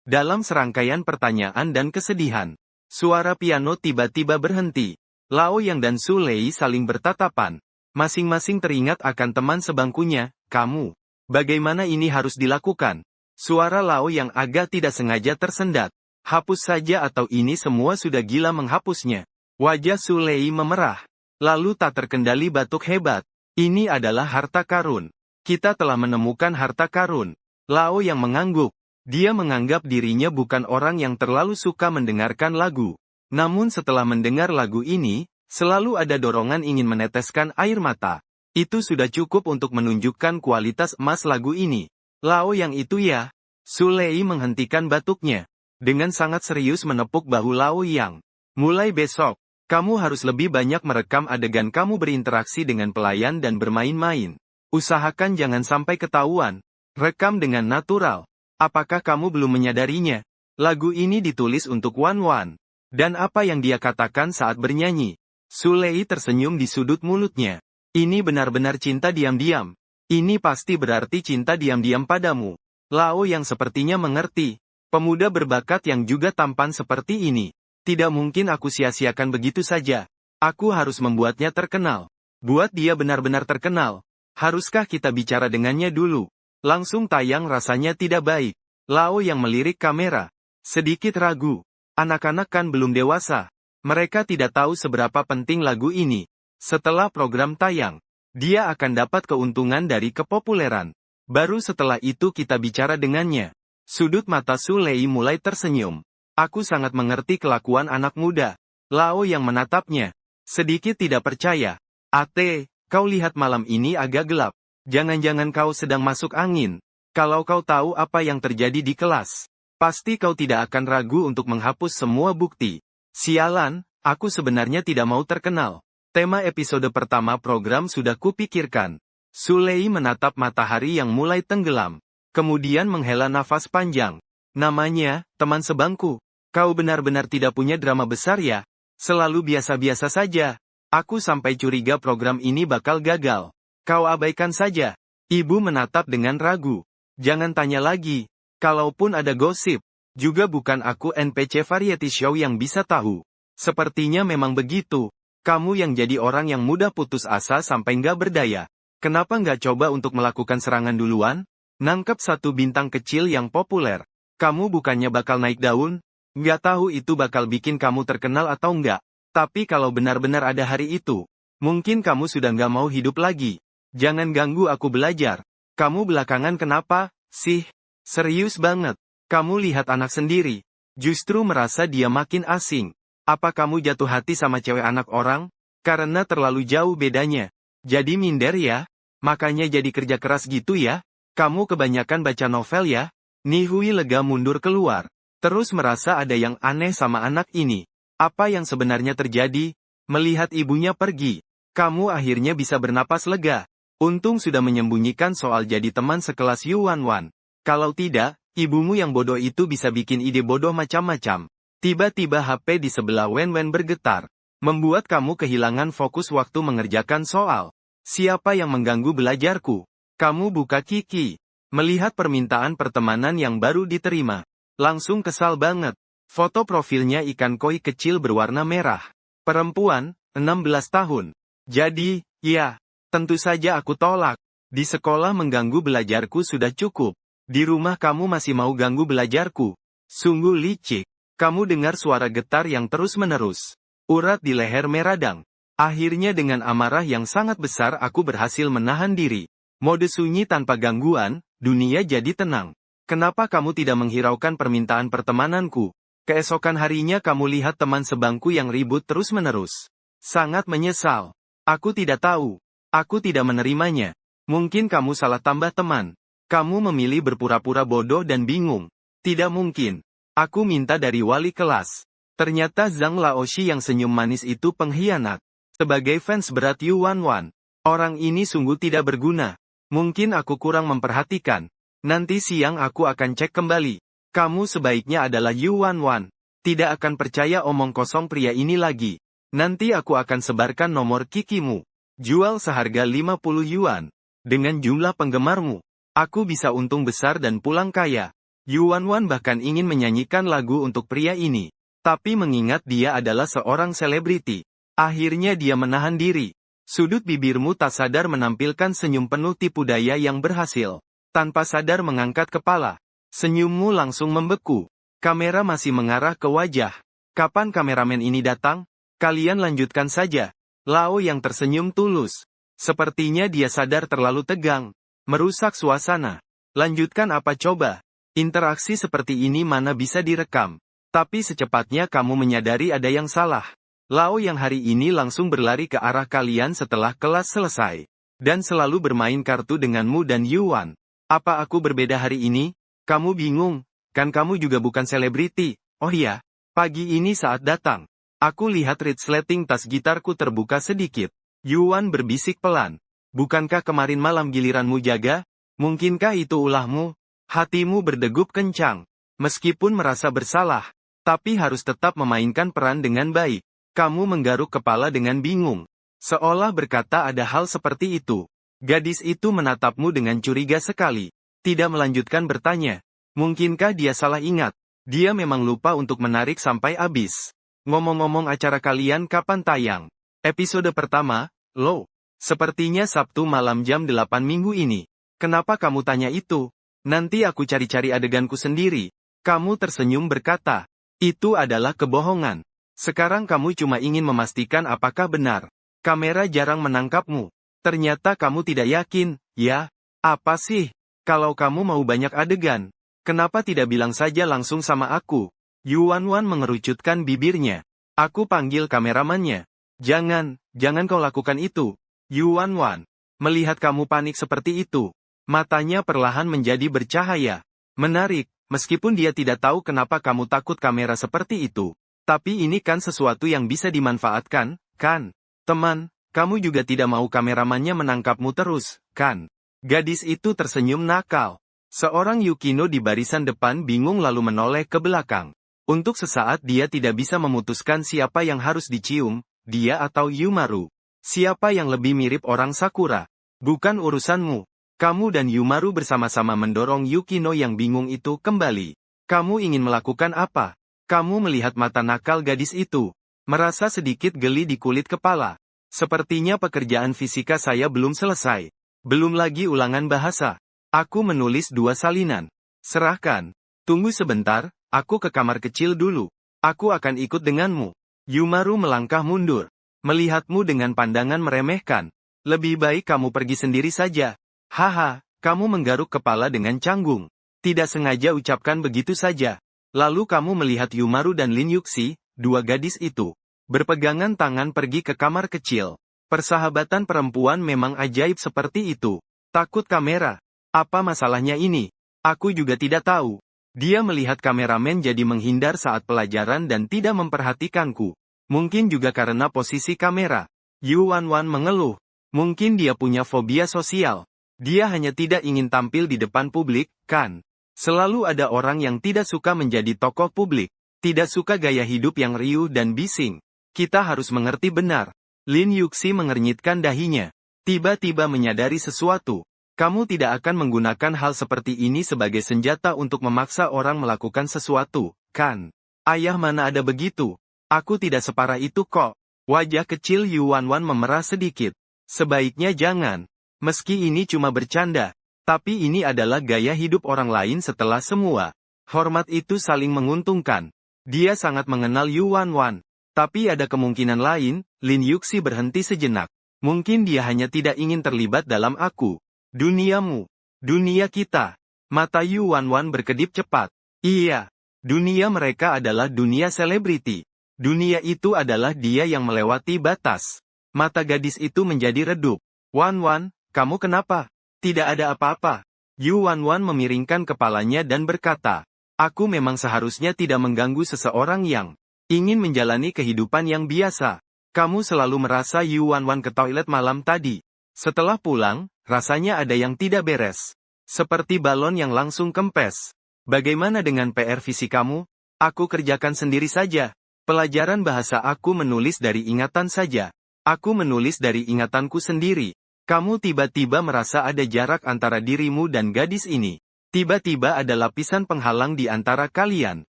Dalam serangkaian pertanyaan dan kesedihan, suara piano tiba-tiba berhenti. Lao Yang dan Sulei saling bertatapan. Masing-masing teringat akan teman sebangkunya, kamu. Bagaimana ini harus dilakukan? Suara Lao yang agak tidak sengaja tersendat. Hapus saja atau ini semua sudah gila menghapusnya. Wajah Su Lei memerah. Lalu tak terkendali batuk hebat. Ini adalah harta karun. Kita telah menemukan harta karun. Lao yang mengangguk. Dia menganggap dirinya bukan orang yang terlalu suka mendengarkan lagu. Namun setelah mendengar lagu ini, selalu ada dorongan ingin meneteskan air mata. Itu sudah cukup untuk menunjukkan kualitas emas lagu ini. Lao yang itu ya. Su Lei menghentikan batuknya. Dengan sangat serius menepuk bahu Lao Yang. Mulai besok, kamu harus lebih banyak merekam adegan kamu berinteraksi dengan pelayan dan bermain-main. Usahakan jangan sampai ketahuan. Rekam dengan natural. Apakah kamu belum menyadarinya? Lagu ini ditulis untuk Wan Wan. Dan apa yang dia katakan saat bernyanyi? Su Lei tersenyum di sudut mulutnya. Ini benar-benar cinta diam-diam. Ini pasti berarti cinta diam-diam padamu. Lao yang sepertinya mengerti. Pemuda berbakat yang juga tampan seperti ini. Tidak mungkin aku sia-siakan begitu saja. Aku harus membuatnya terkenal. Buat dia benar-benar terkenal. Haruskah kita bicara dengannya dulu? Langsung tayang rasanya tidak baik. Lao yang melirik kamera. Sedikit ragu. Anak-anak kan belum dewasa. Mereka tidak tahu seberapa penting lagu ini. Setelah program tayang, dia akan dapat keuntungan dari kepopuleran. Baru setelah itu kita bicara dengannya. Sudut mata Su Lei mulai tersenyum. Aku sangat mengerti kelakuan anak muda. Lao yang menatapnya. Sedikit tidak percaya. Ate, kau lihat malam ini agak gelap. Jangan-jangan kau sedang masuk angin. Kalau kau tahu apa yang terjadi di kelas, pasti kau tidak akan ragu untuk menghapus semua bukti. Sialan, aku sebenarnya tidak mau terkenal. Tema episode pertama program sudah kupikirkan. Su Lei menatap matahari yang mulai tenggelam. Kemudian menghela nafas panjang. Namanya, teman sebangku. Kau benar-benar tidak punya drama besar ya? Selalu biasa-biasa saja. Aku sampai curiga program ini bakal gagal. Kau abaikan saja. Ibu menatap dengan ragu. Jangan tanya lagi. Kalaupun ada gosip, juga bukan aku NPC variety show yang bisa tahu. Sepertinya memang begitu. Kamu yang jadi orang yang mudah putus asa sampai nggak berdaya. Kenapa nggak coba untuk melakukan serangan duluan? Nangkep satu bintang kecil yang populer. Kamu bukannya bakal naik daun? Nggak tahu itu bakal bikin kamu terkenal atau nggak. Tapi kalau benar-benar ada hari itu, mungkin kamu sudah nggak mau hidup lagi. Jangan ganggu aku belajar. Kamu belakangan kenapa, sih? Serius banget. Kamu lihat anak sendiri. Justru merasa dia makin asing. Apa kamu jatuh hati sama cewek anak orang? Karena terlalu jauh bedanya. Jadi minder ya? Makanya jadi kerja keras gitu ya? Kamu kebanyakan baca novel ya? Nihui lega mundur keluar. Terus merasa ada yang aneh sama anak ini. Apa yang sebenarnya terjadi? Melihat ibunya pergi, kamu akhirnya bisa bernapas lega. Untung sudah menyembunyikan soal jadi teman sekelas Yuan Wan. Kalau tidak, ibumu yang bodoh itu bisa bikin ide bodoh macam-macam. Tiba-tiba HP di sebelah Wen Wen bergetar. Membuat kamu kehilangan fokus waktu mengerjakan soal. Siapa yang mengganggu belajarku? Kamu buka Kiki. Melihat permintaan pertemanan yang baru diterima. Langsung kesal banget. Foto profilnya ikan koi kecil berwarna merah. Perempuan, 16 tahun. Jadi, ya, tentu saja aku tolak. Di sekolah mengganggu belajarku sudah cukup. Di rumah kamu masih mau ganggu belajarku. Sungguh licik. Kamu dengar suara getar yang terus-menerus. Urat di leher meradang. Akhirnya dengan amarah yang sangat besar aku berhasil menahan diri. Mode sunyi tanpa gangguan, dunia jadi tenang. Kenapa kamu tidak menghiraukan permintaan pertemananku? Keesokan harinya kamu lihat teman sebangku yang ribut terus-menerus. Sangat menyesal. Aku tidak tahu. Aku tidak menerimanya. Mungkin kamu salah tambah teman. Kamu memilih berpura-pura bodoh dan bingung. Tidak mungkin. Aku minta dari wali kelas. Ternyata Zhang Laoshi yang senyum manis itu pengkhianat. Sebagai fans berat Yuan Wan, orang ini sungguh tidak berguna. Mungkin aku kurang memperhatikan. Nanti siang aku akan cek kembali. Kamu sebaiknya adalah Yuan Wan. Tidak akan percaya omong kosong pria ini lagi. Nanti aku akan sebarkan nomor kikimu. Jual seharga 50 yuan. Dengan jumlah penggemarmu, aku bisa untung besar dan pulang kaya. Yuan Wan bahkan ingin menyanyikan lagu untuk pria ini. Tapi mengingat dia adalah seorang selebriti, akhirnya dia menahan diri. Sudut bibirmu tak sadar menampilkan senyum penuh tipu daya yang berhasil. Tanpa sadar mengangkat kepala. Senyummu langsung membeku. Kamera masih mengarah ke wajah. Kapan kameramen ini datang? Kalian lanjutkan saja. Lao yang tersenyum tulus. Sepertinya dia sadar terlalu tegang. Merusak suasana. Lanjutkan apa coba? Interaksi seperti ini mana bisa direkam. Tapi secepatnya kamu menyadari ada yang salah. Lao yang hari ini langsung berlari ke arah kalian setelah kelas selesai. Dan selalu bermain kartu denganmu dan Yuan. Apa aku berbeda hari ini? Kamu bingung? Kan kamu juga bukan selebriti. Oh iya, pagi ini saat datang. Aku lihat resleting tas gitarku terbuka sedikit. Yuan berbisik pelan. Bukankah kemarin malam giliranmu jaga? Mungkinkah itu ulahmu? Hatimu berdegup kencang. Meskipun merasa bersalah, tapi harus tetap memainkan peran dengan baik. Kamu menggaruk kepala dengan bingung. Seolah berkata ada hal seperti itu. Gadis itu menatapmu dengan curiga sekali. Tidak melanjutkan bertanya. Mungkinkah dia salah ingat? Dia memang lupa untuk menarik sampai habis. Ngomong-ngomong acara kalian kapan tayang? Episode pertama, Lo. Sepertinya Sabtu malam jam 8 minggu ini. Kenapa kamu tanya itu? Nanti aku cari-cari adeganku sendiri. Kamu tersenyum berkata. Itu adalah kebohongan. Sekarang kamu cuma ingin memastikan apakah benar. Kamera jarang menangkapmu. Ternyata kamu tidak yakin, ya? Apa sih? Kalau kamu mau banyak adegan, kenapa tidak bilang saja langsung sama aku? Yuan Wan mengerucutkan bibirnya. Aku panggil kameramannya. Jangan kau lakukan itu. Yuan Wan. Melihat kamu panik seperti itu, matanya perlahan menjadi bercahaya. Menarik, meskipun dia tidak tahu kenapa kamu takut kamera seperti itu. Tapi ini kan sesuatu yang bisa dimanfaatkan, kan? Teman, kamu juga tidak mau kameramannya menangkapmu terus, kan? Gadis itu tersenyum nakal. Seorang Yukino di barisan depan bingung lalu menoleh ke belakang. Untuk sesaat dia tidak bisa memutuskan siapa yang harus dicium, dia atau Yumaru. Siapa yang lebih mirip orang Sakura? Bukan urusanmu. Kamu dan Yumaru bersama-sama mendorong Yukino yang bingung itu kembali. Kamu ingin melakukan apa? Kamu melihat mata nakal gadis itu. Merasa sedikit geli di kulit kepala. Sepertinya pekerjaan fisika saya belum selesai. Belum lagi ulangan bahasa. Aku menulis 2 salinan. Serahkan. Tunggu sebentar, aku ke kamar kecil dulu. Aku akan ikut denganmu. Yumaru melangkah mundur. Melihatmu dengan pandangan meremehkan. Lebih baik kamu pergi sendiri saja. Haha, kamu menggaruk kepala dengan canggung. Tidak sengaja ucapkan begitu saja. Lalu kamu melihat Yumaru dan Lin Yuxi, 2 gadis itu, berpegangan tangan pergi ke kamar kecil. Persahabatan perempuan memang ajaib seperti itu. Takut kamera. Apa masalahnya ini? Aku juga tidak tahu. Dia melihat kameramen jadi menghindar saat pelajaran dan tidak memperhatikanku. Mungkin juga karena posisi kamera. Yuan Wan mengeluh. Mungkin dia punya fobia sosial. Dia hanya tidak ingin tampil di depan publik, kan? Selalu ada orang yang tidak suka menjadi tokoh publik. Tidak suka gaya hidup yang riuh dan bising. Kita harus mengerti benar. Lin Yuxi mengernyitkan dahinya. Tiba-tiba menyadari sesuatu. Kamu tidak akan menggunakan hal seperti ini sebagai senjata untuk memaksa orang melakukan sesuatu, kan? Ayah mana ada begitu? Aku tidak separah itu kok. Wajah kecil Yuan Wan memerah sedikit. Sebaiknya jangan. Meski ini cuma bercanda. Tapi ini adalah gaya hidup orang lain setelah semua. Hormat itu saling menguntungkan. Dia sangat mengenal Yuan Wan. Tapi ada kemungkinan lain, Lin Yuxi berhenti sejenak. Mungkin dia hanya tidak ingin terlibat dalam aku. Duniamu. Dunia kita. Mata Yuan Wan berkedip cepat. Iya. Dunia mereka adalah dunia selebriti. Dunia itu adalah dia yang melewati batas. Mata gadis itu menjadi redup. Wan Wan, kamu kenapa? Tidak ada apa-apa. Yuan Wan memiringkan kepalanya dan berkata, aku memang seharusnya tidak mengganggu seseorang yang ingin menjalani kehidupan yang biasa. Kamu selalu merasa Yuan Wan ke toilet malam tadi. Setelah pulang, rasanya ada yang tidak beres. Seperti balon yang langsung kempes. Bagaimana dengan PR fisikamu? Aku kerjakan sendiri saja. Pelajaran bahasa aku menulis dari ingatan saja. Aku menulis dari ingatanku sendiri. Kamu tiba-tiba merasa ada jarak antara dirimu dan gadis ini. Tiba-tiba ada lapisan penghalang di antara kalian.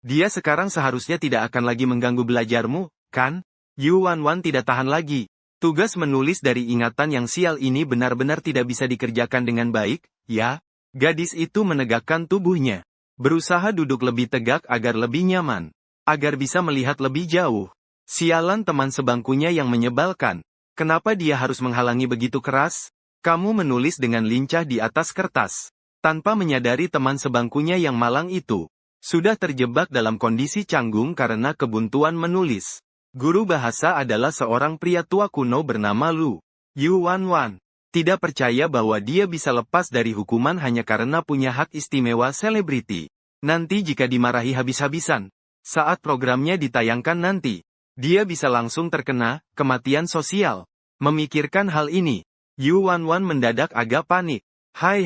Dia sekarang seharusnya tidak akan lagi mengganggu belajarmu, kan? Yuan Wan tidak tahan lagi. Tugas menulis dari ingatan yang sial ini benar-benar tidak bisa dikerjakan dengan baik, ya? Gadis itu menegakkan tubuhnya. Berusaha duduk lebih tegak agar lebih nyaman. Agar bisa melihat lebih jauh. Sialan teman sebangkunya yang menyebalkan. Kenapa dia harus menghalangi begitu keras? Kamu menulis dengan lincah di atas kertas. Tanpa menyadari teman sebangkunya yang malang itu sudah terjebak dalam kondisi canggung karena kebuntuan menulis. Guru bahasa adalah seorang pria tua kuno bernama Lu Yuanwan. Tidak percaya bahwa dia bisa lepas dari hukuman hanya karena punya hak istimewa selebriti. Nanti jika dimarahi habis-habisan, saat programnya ditayangkan nanti, dia bisa langsung terkena kematian sosial. Memikirkan hal ini, Yuanwan mendadak agak panik. Hai,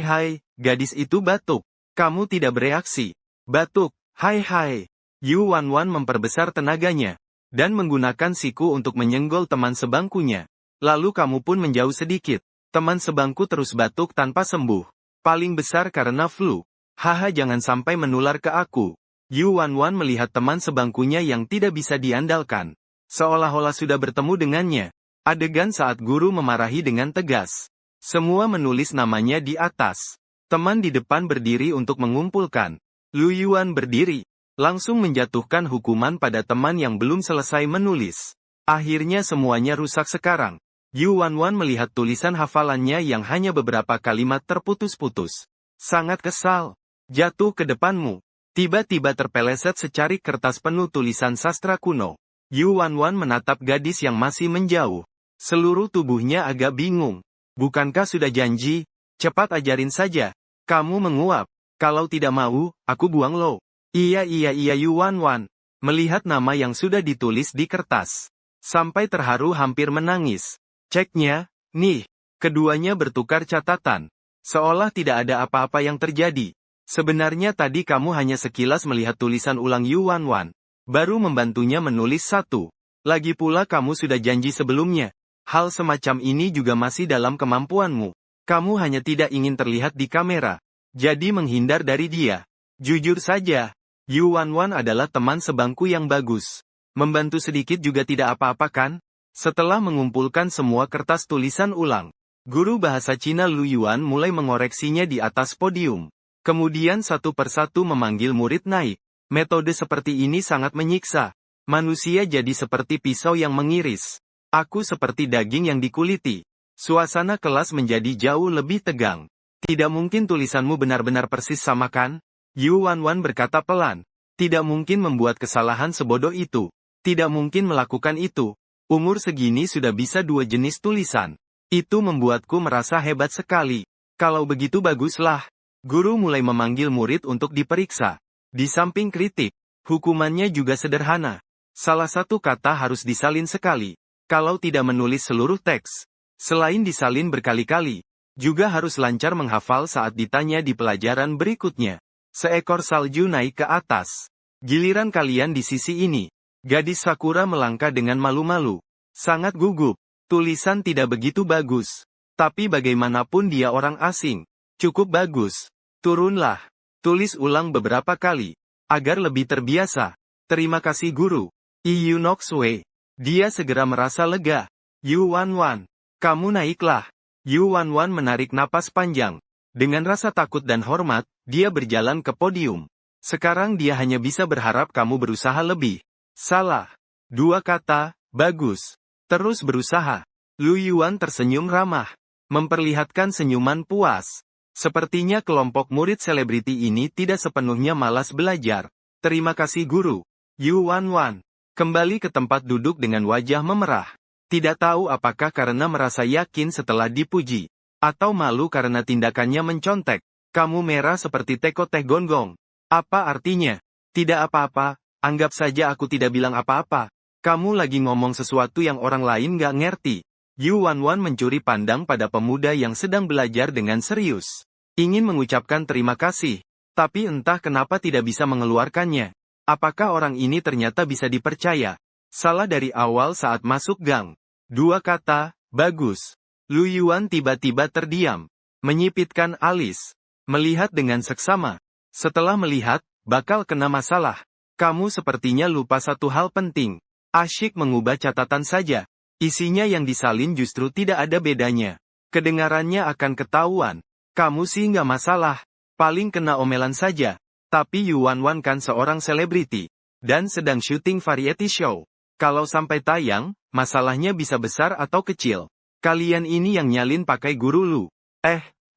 gadis itu batuk. Kamu tidak bereaksi. Batuk, hai. Yuanwan memperbesar tenaganya, dan menggunakan siku untuk menyenggol teman sebangkunya. Lalu kamu pun menjauh sedikit. Teman sebangku terus batuk tanpa sembuh. Paling besar karena flu. Haha, jangan sampai menular ke aku. Yuanwan melihat teman sebangkunya yang tidak bisa diandalkan. Seolah-olah sudah bertemu dengannya. Adegan saat guru memarahi dengan tegas. Semua menulis namanya di atas. Teman di depan berdiri untuk mengumpulkan. Lu Yuan berdiri, langsung menjatuhkan hukuman pada teman yang belum selesai menulis. Akhirnya semuanya rusak sekarang. Yuanwan melihat tulisan hafalannya yang hanya beberapa kalimat terputus-putus. Sangat kesal. Jatuh ke depanmu. Tiba-tiba terpeleset secarik kertas penuh tulisan sastra kuno. Yuanwan menatap gadis yang masih menjauh. Seluruh tubuhnya agak bingung. Bukankah sudah janji? Cepat ajarin saja. Kamu menguap. Kalau tidak mau, aku buang lo. Iya Yuanwan. Melihat nama yang sudah ditulis di kertas. Sampai terharu hampir menangis. Ceknya, nih. Keduanya bertukar catatan. Seolah tidak ada apa-apa yang terjadi. Sebenarnya tadi kamu hanya sekilas melihat tulisan ulang Yuanwan. Baru membantunya menulis satu. Lagi pula kamu sudah janji sebelumnya. Hal semacam ini juga masih dalam kemampuanmu. Kamu hanya tidak ingin terlihat di kamera. Jadi menghindar dari dia. Jujur saja, Yuanwan adalah teman sebangku yang bagus. Membantu sedikit juga tidak apa-apa kan? Setelah mengumpulkan semua kertas tulisan ulang, guru bahasa Cina Lu Yuan mulai mengoreksinya di atas podium. Kemudian satu persatu memanggil murid naik. Metode seperti ini sangat menyiksa. Manusia jadi seperti pisau yang mengiris. Aku seperti daging yang dikuliti. Suasana kelas menjadi jauh lebih tegang. Tidak mungkin tulisanmu benar-benar persis sama kan? Yuanwan berkata pelan. Tidak mungkin membuat kesalahan sebodoh itu. Tidak mungkin melakukan itu. Umur segini sudah bisa dua jenis tulisan. Itu membuatku merasa hebat sekali. Kalau begitu baguslah. Guru mulai memanggil murid untuk diperiksa. Di samping kritik, hukumannya juga sederhana. Salah satu kata harus disalin sekali. Kalau tidak menulis seluruh teks, selain disalin berkali-kali, juga harus lancar menghafal saat ditanya di pelajaran berikutnya. Seekor salju naik ke atas. Giliran kalian di sisi ini. Gadis Sakura melangkah dengan malu-malu. Sangat gugup. Tulisan tidak begitu bagus. Tapi bagaimanapun dia orang asing. Cukup bagus. Turunlah. Tulis ulang beberapa kali. Agar lebih terbiasa. Terima kasih guru. Iyunoxue. Dia segera merasa lega. Yuanwan. Kamu naiklah. Yuanwan menarik napas panjang. Dengan rasa takut dan hormat, dia berjalan ke podium. Sekarang dia hanya bisa berharap kamu berusaha lebih. Salah. Dua kata, bagus. Terus berusaha. Lu Yuan tersenyum ramah. Memperlihatkan senyuman puas. Sepertinya kelompok murid selebriti ini tidak sepenuhnya malas belajar. Terima kasih guru. Yuanwan. Kembali ke tempat duduk dengan wajah memerah. Tidak tahu apakah karena merasa yakin setelah dipuji. Atau malu karena tindakannya mencontek. Kamu merah seperti teko teh gonggong. Apa artinya? Tidak apa-apa, anggap saja aku tidak bilang apa-apa. Kamu lagi ngomong sesuatu yang orang lain gak ngerti. Yuanwan mencuri pandang pada pemuda yang sedang belajar dengan serius. Ingin mengucapkan terima kasih. Tapi entah kenapa tidak bisa mengeluarkannya. Apakah orang ini ternyata bisa dipercaya? Salah dari awal saat masuk gang. Dua kata, bagus. Lu Yuan tiba-tiba terdiam. Menyipitkan alis. Melihat dengan seksama. Setelah melihat, bakal kena masalah. Kamu sepertinya lupa satu hal penting. Asyik mengubah catatan saja. Isinya yang disalin justru tidak ada bedanya. Kedengarannya akan ketahuan. Kamu sih nggak masalah. Paling kena omelan saja. Tapi Yuan Wan kan seorang selebriti. Dan sedang syuting variety show. Kalau sampai tayang, masalahnya bisa besar atau kecil. Kalian ini yang nyalin pakai guru Lu.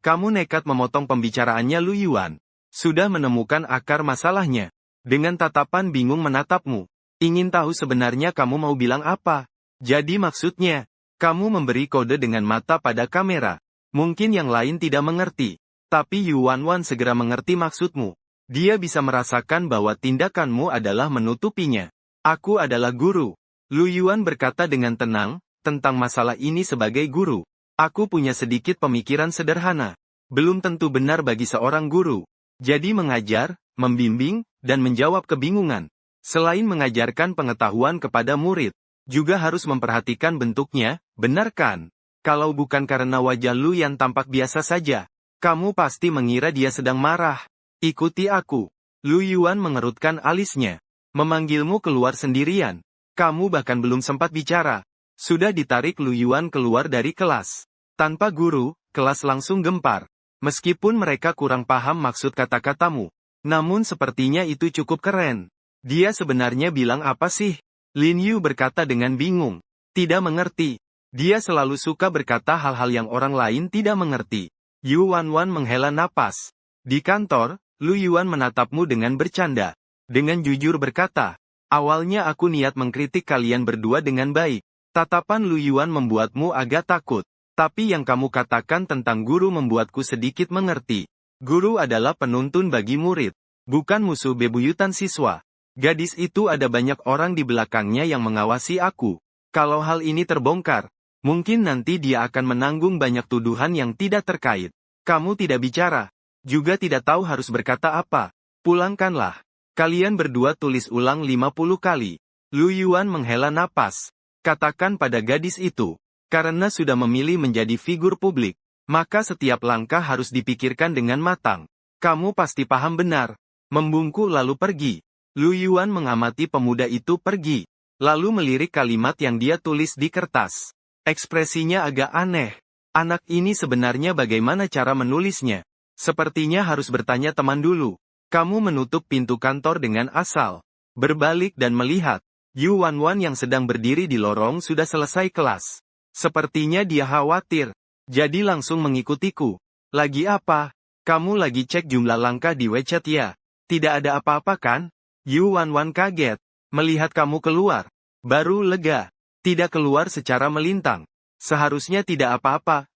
Kamu nekat memotong pembicaraannya Lu Yuan. Sudah menemukan akar masalahnya. Dengan tatapan bingung menatapmu. Ingin tahu sebenarnya kamu mau bilang apa? Jadi maksudnya, kamu memberi kode dengan mata pada kamera. Mungkin yang lain tidak mengerti. Tapi Yuan Wan segera mengerti maksudmu. Dia bisa merasakan bahwa tindakanmu adalah menutupinya. Aku adalah guru. Lu Yuan berkata dengan tenang, tentang masalah ini sebagai guru. Aku punya sedikit pemikiran sederhana. Belum tentu benar bagi seorang guru. Jadi mengajar, membimbing, dan menjawab kebingungan. Selain mengajarkan pengetahuan kepada murid, juga harus memperhatikan bentuknya, benar kan? Kalau bukan karena wajah Lu yang tampak biasa saja, kamu pasti mengira dia sedang marah. Ikuti aku. Lu Yuan mengerutkan alisnya. Memanggilmu keluar sendirian. Kamu bahkan belum sempat bicara. Sudah ditarik Lu Yuan keluar dari kelas. Tanpa guru, kelas langsung gempar. Meskipun mereka kurang paham maksud kata-katamu. Namun sepertinya itu cukup keren. Dia sebenarnya bilang apa sih? Lin Yu berkata dengan bingung. Tidak mengerti. Dia selalu suka berkata hal-hal yang orang lain tidak mengerti. Yuan Wan menghela napas. Di kantor, Lu Yuan menatapmu dengan bercanda. Dengan jujur berkata, awalnya aku niat mengkritik kalian berdua dengan baik. Tatapan Lu Yuan membuatmu agak takut. Tapi yang kamu katakan tentang guru membuatku sedikit mengerti. Guru adalah penuntun bagi murid. Bukan musuh bebuyutan siswa. Gadis itu ada banyak orang di belakangnya yang mengawasi aku. Kalau hal ini terbongkar, mungkin nanti dia akan menanggung banyak tuduhan yang tidak terkait. Kamu tidak bicara. Juga tidak tahu harus berkata apa. Pulangkanlah. Kalian berdua tulis ulang 50 kali. Lu Yuan menghela napas. Katakan pada gadis itu. Karena sudah memilih menjadi figur publik, maka setiap langkah harus dipikirkan dengan matang. Kamu pasti paham benar. Membungkuk lalu pergi. Lu Yuan mengamati pemuda itu pergi. Lalu melirik kalimat yang dia tulis di kertas. Ekspresinya agak aneh. Anak ini sebenarnya bagaimana cara menulisnya? Sepertinya harus bertanya teman dulu. Kamu menutup pintu kantor dengan asal. Berbalik dan melihat. Yuan Wan yang sedang berdiri di lorong sudah selesai kelas. Sepertinya dia khawatir. Jadi langsung mengikutiku. Lagi apa? Kamu lagi cek jumlah langkah di WeChat ya? Tidak ada apa-apa kan? Yuan Wan kaget. Melihat kamu keluar. Baru lega. Tidak keluar secara melintang. Seharusnya tidak apa-apa.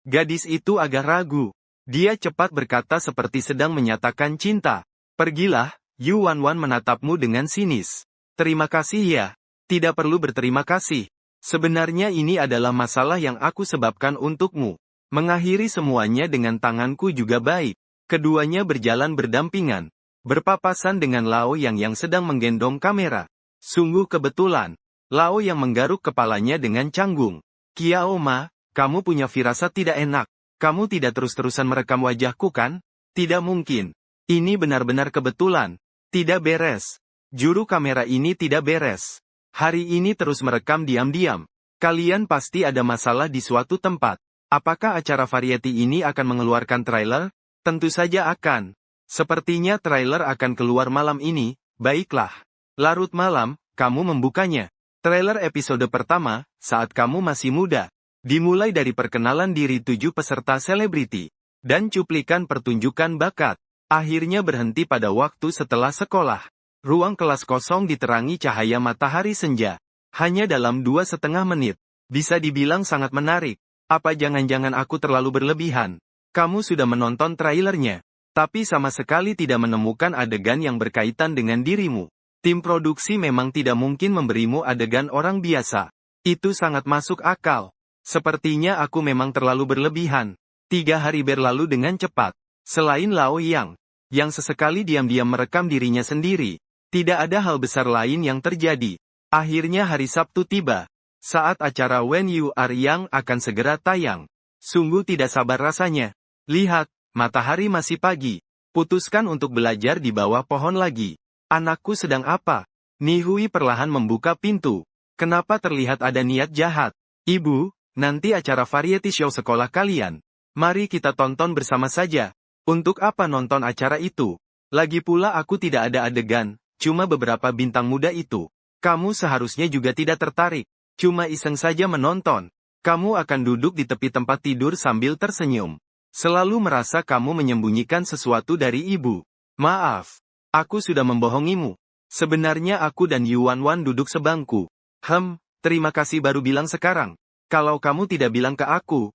Gadis itu agak ragu. Dia cepat berkata seperti sedang menyatakan cinta. Pergilah. Yuan Wan menatapmu dengan sinis. Terima kasih ya. Tidak perlu berterima kasih. Sebenarnya ini adalah masalah yang aku sebabkan untukmu. Mengakhiri semuanya dengan tanganku juga baik. Keduanya berjalan berdampingan. Berpapasan dengan Lao yang sedang menggendong kamera. Sungguh kebetulan. Lao yang menggaruk kepalanya dengan canggung. Kiao Ma, kamu punya firasat tidak enak. Kamu tidak terus-terusan merekam wajahku kan? Tidak mungkin. Ini benar-benar kebetulan. Tidak beres. Juru kamera ini tidak beres. Hari ini terus merekam diam-diam. Kalian pasti ada masalah di suatu tempat. Apakah acara variety ini akan mengeluarkan trailer? Tentu saja akan. Sepertinya trailer akan keluar malam ini. Baiklah. Larut malam, kamu membukanya. Trailer episode pertama, saat kamu masih muda. Dimulai dari perkenalan diri 7 peserta selebriti. Dan cuplikan pertunjukan bakat. Akhirnya berhenti pada waktu setelah sekolah. Ruang kelas kosong diterangi cahaya matahari senja. Hanya dalam 2,5 menit. Bisa dibilang sangat menarik. Apa jangan-jangan aku terlalu berlebihan? Kamu sudah menonton trailernya. Tapi sama sekali tidak menemukan adegan yang berkaitan dengan dirimu. Tim produksi memang tidak mungkin memberimu adegan orang biasa. Itu sangat masuk akal. Sepertinya aku memang terlalu berlebihan. 3 hari berlalu dengan cepat. Selain Lao yang sesekali diam-diam merekam dirinya sendiri. Tidak ada hal besar lain yang terjadi. Akhirnya hari Sabtu tiba. Saat acara When You Are Young akan segera tayang. Sungguh tidak sabar rasanya. Lihat. Matahari masih pagi. Putuskan untuk belajar di bawah pohon lagi. Anakku sedang apa? Nihui perlahan membuka pintu. Kenapa terlihat ada niat jahat? Ibu, nanti acara variety show sekolah kalian. Mari kita tonton bersama saja. Untuk apa nonton acara itu? Lagi pula aku tidak ada adegan, cuma beberapa bintang muda itu. Kamu seharusnya juga tidak tertarik. Cuma iseng saja menonton. Kamu akan duduk di tepi tempat tidur sambil tersenyum. Selalu merasa kamu menyembunyikan sesuatu dari ibu. Maaf. Aku sudah membohongimu. Sebenarnya aku dan Yuan Wan duduk sebangku. Terima kasih baru bilang sekarang. Kalau kamu tidak bilang ke aku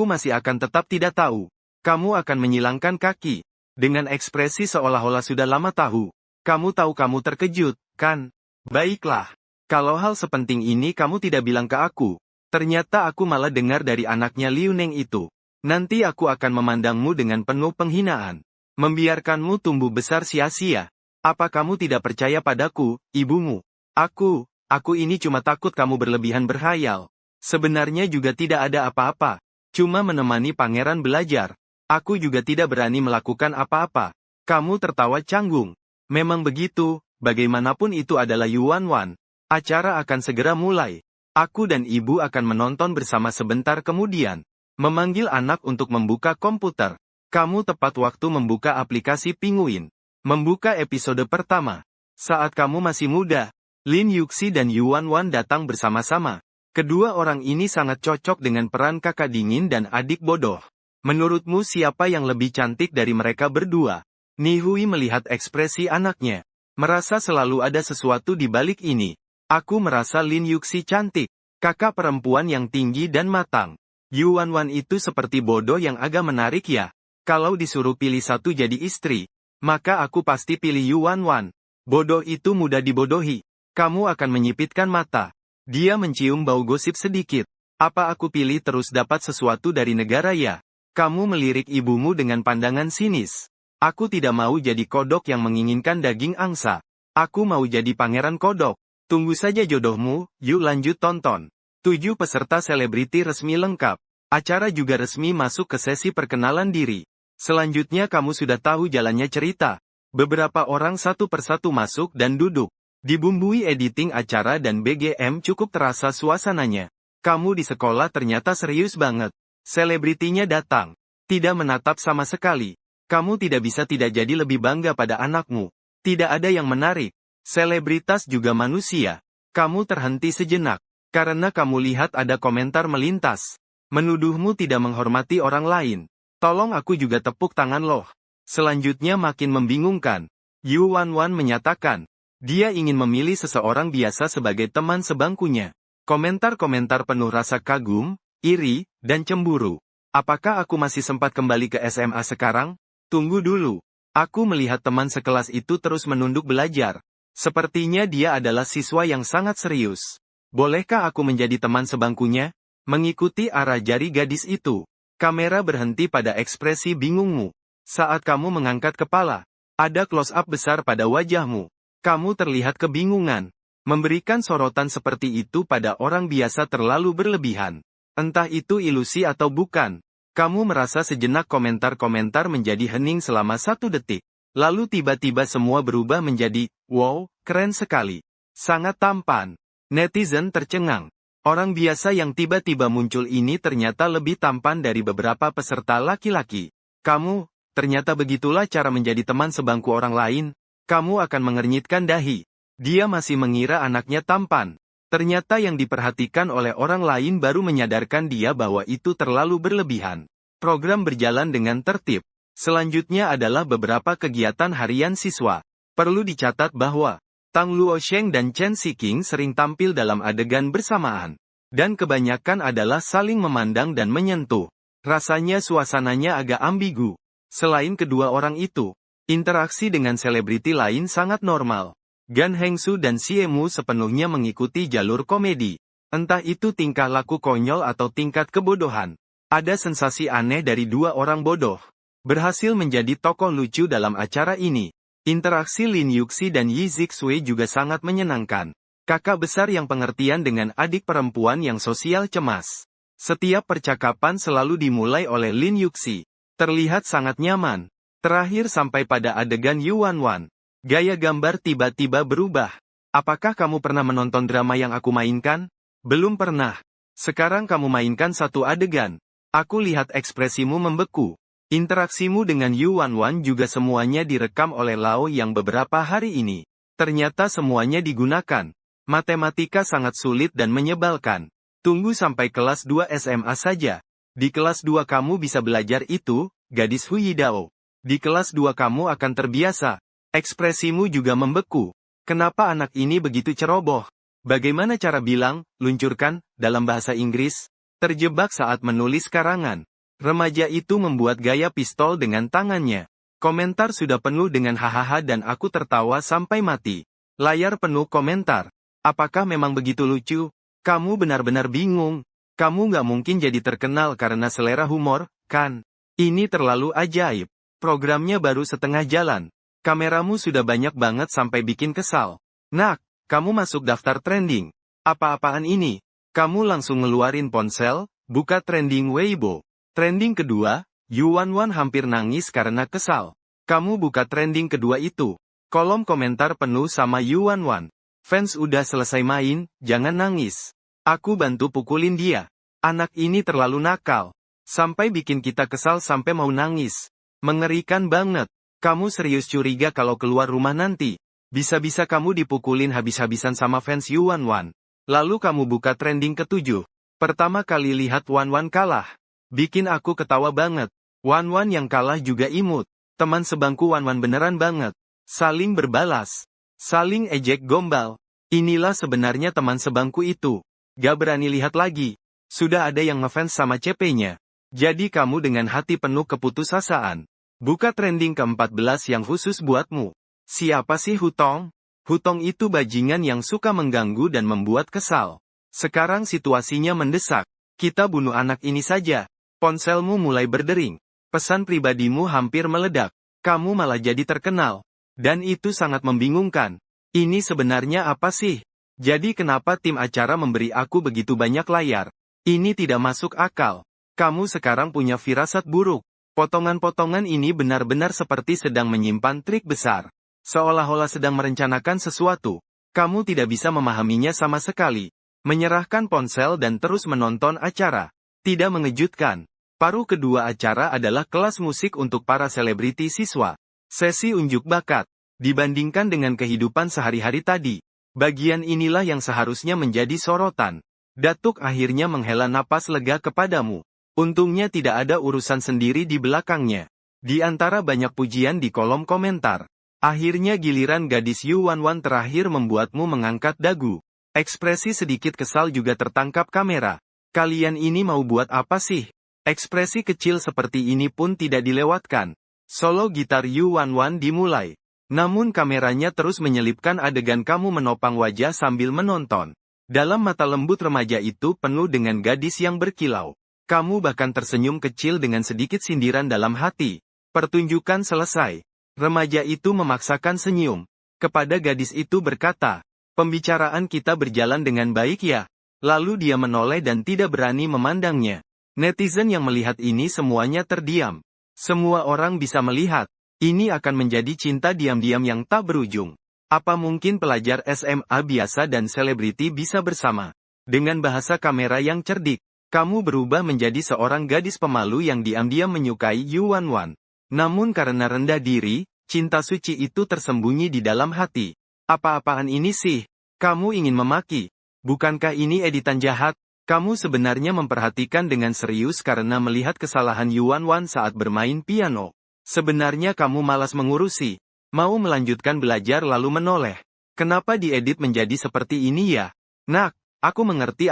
masih akan tetap tidak tahu. Kamu akan menyilangkan kaki. Dengan ekspresi seolah-olah sudah lama tahu. Kamu tahu kamu terkejut, kan? Baiklah. Kalau hal sepenting ini kamu tidak bilang ke aku. Ternyata aku malah dengar dari anaknya Liu Neng itu. Nanti aku akan memandangmu dengan penuh penghinaan. Membiarkanmu tumbuh besar sia-sia. Apa kamu tidak percaya padaku, ibumu? Aku ini cuma takut kamu berlebihan berhayal. Sebenarnya juga tidak ada apa-apa. Cuma menemani pangeran belajar. Aku juga tidak berani melakukan apa-apa. Kamu tertawa canggung. Memang begitu, bagaimanapun itu adalah Yuan Wan. Acara akan segera mulai. Aku dan ibu akan menonton bersama sebentar kemudian. Memanggil anak untuk membuka komputer. Kamu tepat waktu membuka aplikasi Pinguin. Membuka episode pertama. Saat kamu masih muda, Lin Yuxi dan Yuan Wan datang bersama-sama. Kedua orang ini sangat cocok dengan peran kakak dingin dan adik bodoh. Menurutmu siapa yang lebih cantik dari mereka berdua? Ni Hui melihat ekspresi anaknya. Merasa selalu ada sesuatu di balik ini. Aku merasa Lin Yuxi cantik. Kakak perempuan yang tinggi dan matang. Yuan Wan itu seperti bodoh yang agak menarik ya. Kalau disuruh pilih satu jadi istri, maka aku pasti pilih Yuan Wan. Bodoh itu mudah dibodohi. Kamu akan menyipitkan mata. Dia mencium bau gosip sedikit. Apa aku pilih terus dapat sesuatu dari negara ya? Kamu melirik ibumu dengan pandangan sinis. Aku tidak mau jadi kodok yang menginginkan daging angsa. Aku mau jadi pangeran kodok. Tunggu saja jodohmu, yuk lanjut tonton. 7 peserta selebriti resmi lengkap. Acara juga resmi masuk ke sesi perkenalan diri. Selanjutnya kamu sudah tahu jalannya cerita. Beberapa orang satu persatu masuk dan duduk. Dibumbui editing acara dan BGM cukup terasa suasananya. Kamu di sekolah ternyata serius banget. Selebritinya datang. Tidak menatap sama sekali. Kamu tidak bisa tidak jadi lebih bangga pada anakmu. Tidak ada yang menarik. Selebritas juga manusia. Kamu terhenti sejenak. Karena kamu lihat ada komentar melintas. Menuduhmu tidak menghormati orang lain. Tolong aku juga tepuk tangan loh. Selanjutnya makin membingungkan. Yuan Wan menyatakan. Dia ingin memilih seseorang biasa sebagai teman sebangkunya. Komentar-komentar penuh rasa kagum, iri, dan cemburu. Apakah aku masih sempat kembali ke SMA sekarang? Tunggu dulu. Aku melihat teman sekelas itu terus menunduk belajar. Sepertinya dia adalah siswa yang sangat serius. Bolehkah aku menjadi teman sebangkunya? Mengikuti arah jari gadis itu. Kamera berhenti pada ekspresi bingungmu. Saat kamu mengangkat kepala, ada close-up besar pada wajahmu. Kamu terlihat kebingungan. Memberikan sorotan seperti itu pada orang biasa terlalu berlebihan. Entah itu ilusi atau bukan. Kamu merasa sejenak komentar-komentar menjadi hening selama 1 detik. Lalu tiba-tiba semua berubah menjadi, wow, keren sekali. Sangat tampan. Netizen tercengang. Orang biasa yang tiba-tiba muncul ini ternyata lebih tampan dari beberapa peserta laki-laki. Kamu, ternyata begitulah cara menjadi teman sebangku orang lain. Kamu akan mengernyitkan dahi. Dia masih mengira anaknya tampan. Ternyata yang diperhatikan oleh orang lain baru menyadarkan dia bahwa itu terlalu berlebihan. Program berjalan dengan tertib. Selanjutnya adalah beberapa kegiatan harian siswa. Perlu dicatat bahwa Tang Luosheng dan Chen Siking sering tampil dalam adegan bersamaan. Dan kebanyakan adalah saling memandang dan menyentuh. Rasanya suasananya agak ambigu. Selain kedua orang itu, interaksi dengan selebriti lain sangat normal. Gan Hengsu dan Siemu sepenuhnya mengikuti jalur komedi. Entah itu tingkah laku konyol atau tingkat kebodohan. Ada sensasi aneh dari dua orang bodoh. Berhasil menjadi tokoh lucu dalam acara ini. Interaksi Lin Yuxi dan Yi Zixue juga sangat menyenangkan. Kakak besar yang pengertian dengan adik perempuan yang sosial cemas. Setiap percakapan selalu dimulai oleh Lin Yuxi. Terlihat sangat nyaman. Terakhir sampai pada adegan Yuan Wan. Gaya gambar tiba-tiba berubah. Apakah kamu pernah menonton drama yang aku mainkan? Belum pernah. Sekarang kamu mainkan satu adegan. Aku lihat ekspresimu membeku. Interaksimu dengan Yuan Wan juga semuanya direkam oleh Lao yang beberapa hari ini. Ternyata semuanya digunakan. Matematika sangat sulit dan menyebalkan. Tunggu sampai kelas 2 SMA saja. Di kelas 2 kamu bisa belajar itu, gadis Huyidao. Di kelas 2 kamu akan terbiasa. Ekspresimu juga membeku. Kenapa anak ini begitu ceroboh? Bagaimana cara bilang, luncurkan, dalam bahasa Inggris? Terjebak saat menulis karangan. Remaja itu membuat gaya pistol dengan tangannya. Komentar sudah penuh dengan hahaha dan aku tertawa sampai mati. Layar penuh komentar. Apakah memang begitu lucu? Kamu benar-benar bingung. Kamu nggak mungkin jadi terkenal karena selera humor, kan? Ini terlalu ajaib. Programnya baru setengah jalan. Kameramu sudah banyak banget sampai bikin kesal. Nak, kamu masuk daftar trending. Apa-apaan ini? Kamu langsung ngeluarin ponsel, buka trending Weibo. Trending kedua, Yuan Wan hampir nangis karena kesal. Kamu buka trending kedua itu. Kolom komentar penuh sama Yuan Wan. Fans udah selesai main, jangan nangis. Aku bantu pukulin dia. Anak ini terlalu nakal. Sampai bikin kita kesal sampai mau nangis. Mengerikan banget. Kamu serius curiga kalau keluar rumah nanti? Bisa-bisa kamu dipukulin habis-habisan sama fans Yuan Wan. Lalu kamu buka trending ketujuh. Pertama kali lihat Wan Wan kalah. Bikin aku ketawa banget. Wan Wan yang kalah juga imut. Teman sebangku Wan Wan beneran banget. Saling berbalas. Saling ejek gombal. Inilah sebenarnya teman sebangku itu. Gak berani lihat lagi. Sudah ada yang ngefans sama CP-nya. Jadi kamu dengan hati penuh keputusasaan. Buka trending ke-14 yang khusus buatmu. Siapa sih Hutong? Hutong itu bajingan yang suka mengganggu dan membuat kesal. Sekarang situasinya mendesak. Kita bunuh anak ini saja. Ponselmu mulai berdering. Pesan pribadimu hampir meledak. Kamu malah jadi terkenal. Dan itu sangat membingungkan. Ini sebenarnya apa sih? Jadi kenapa tim acara memberi aku begitu banyak layar? Ini tidak masuk akal. Kamu sekarang punya firasat buruk. Potongan-potongan ini benar-benar seperti sedang menyimpan trik besar. Seolah-olah sedang merencanakan sesuatu. Kamu tidak bisa memahaminya sama sekali. Menyerahkan ponsel dan terus menonton acara. Tidak mengejutkan. Paruh kedua acara adalah kelas musik untuk para selebriti siswa. Sesi unjuk bakat. Dibandingkan dengan kehidupan sehari-hari tadi. Bagian inilah yang seharusnya menjadi sorotan. Datuk akhirnya menghela napas lega kepadamu. Untungnya tidak ada urusan sendiri di belakangnya. Di antara banyak pujian di kolom komentar. Akhirnya giliran gadis Yuan Wan terakhir membuatmu mengangkat dagu. Ekspresi sedikit kesal juga tertangkap kamera. Kalian ini mau buat apa sih? Ekspresi kecil seperti ini pun tidak dilewatkan. Solo gitar Yuan Wan dimulai. Namun kameranya terus menyelipkan adegan kamu menopang wajah sambil menonton. Dalam mata lembut remaja itu penuh dengan gadis yang berkilau. Kamu bahkan tersenyum kecil dengan sedikit sindiran dalam hati. Pertunjukan selesai. Remaja itu memaksakan senyum. Kepada gadis itu berkata, pembicaraan kita berjalan dengan baik ya. Lalu dia menoleh dan tidak berani memandangnya. Netizen yang melihat ini semuanya terdiam. Semua orang bisa melihat. Ini akan menjadi cinta diam-diam yang tak berujung. Apa mungkin pelajar SMA biasa dan selebriti bisa bersama? Dengan bahasa kamera yang cerdik. Kamu berubah menjadi seorang gadis pemalu yang diam-diam menyukai Yuan Wan. Namun karena rendah diri, cinta suci itu tersembunyi di dalam hati. Apa-apaan ini sih? Kamu ingin memaki? Bukankah ini editan jahat? Kamu sebenarnya memperhatikan dengan serius karena melihat kesalahan Yuan Wan saat bermain piano. Sebenarnya kamu malas mengurusi. Mau melanjutkan belajar lalu menoleh. Kenapa diedit menjadi seperti ini ya? Nak, aku mengerti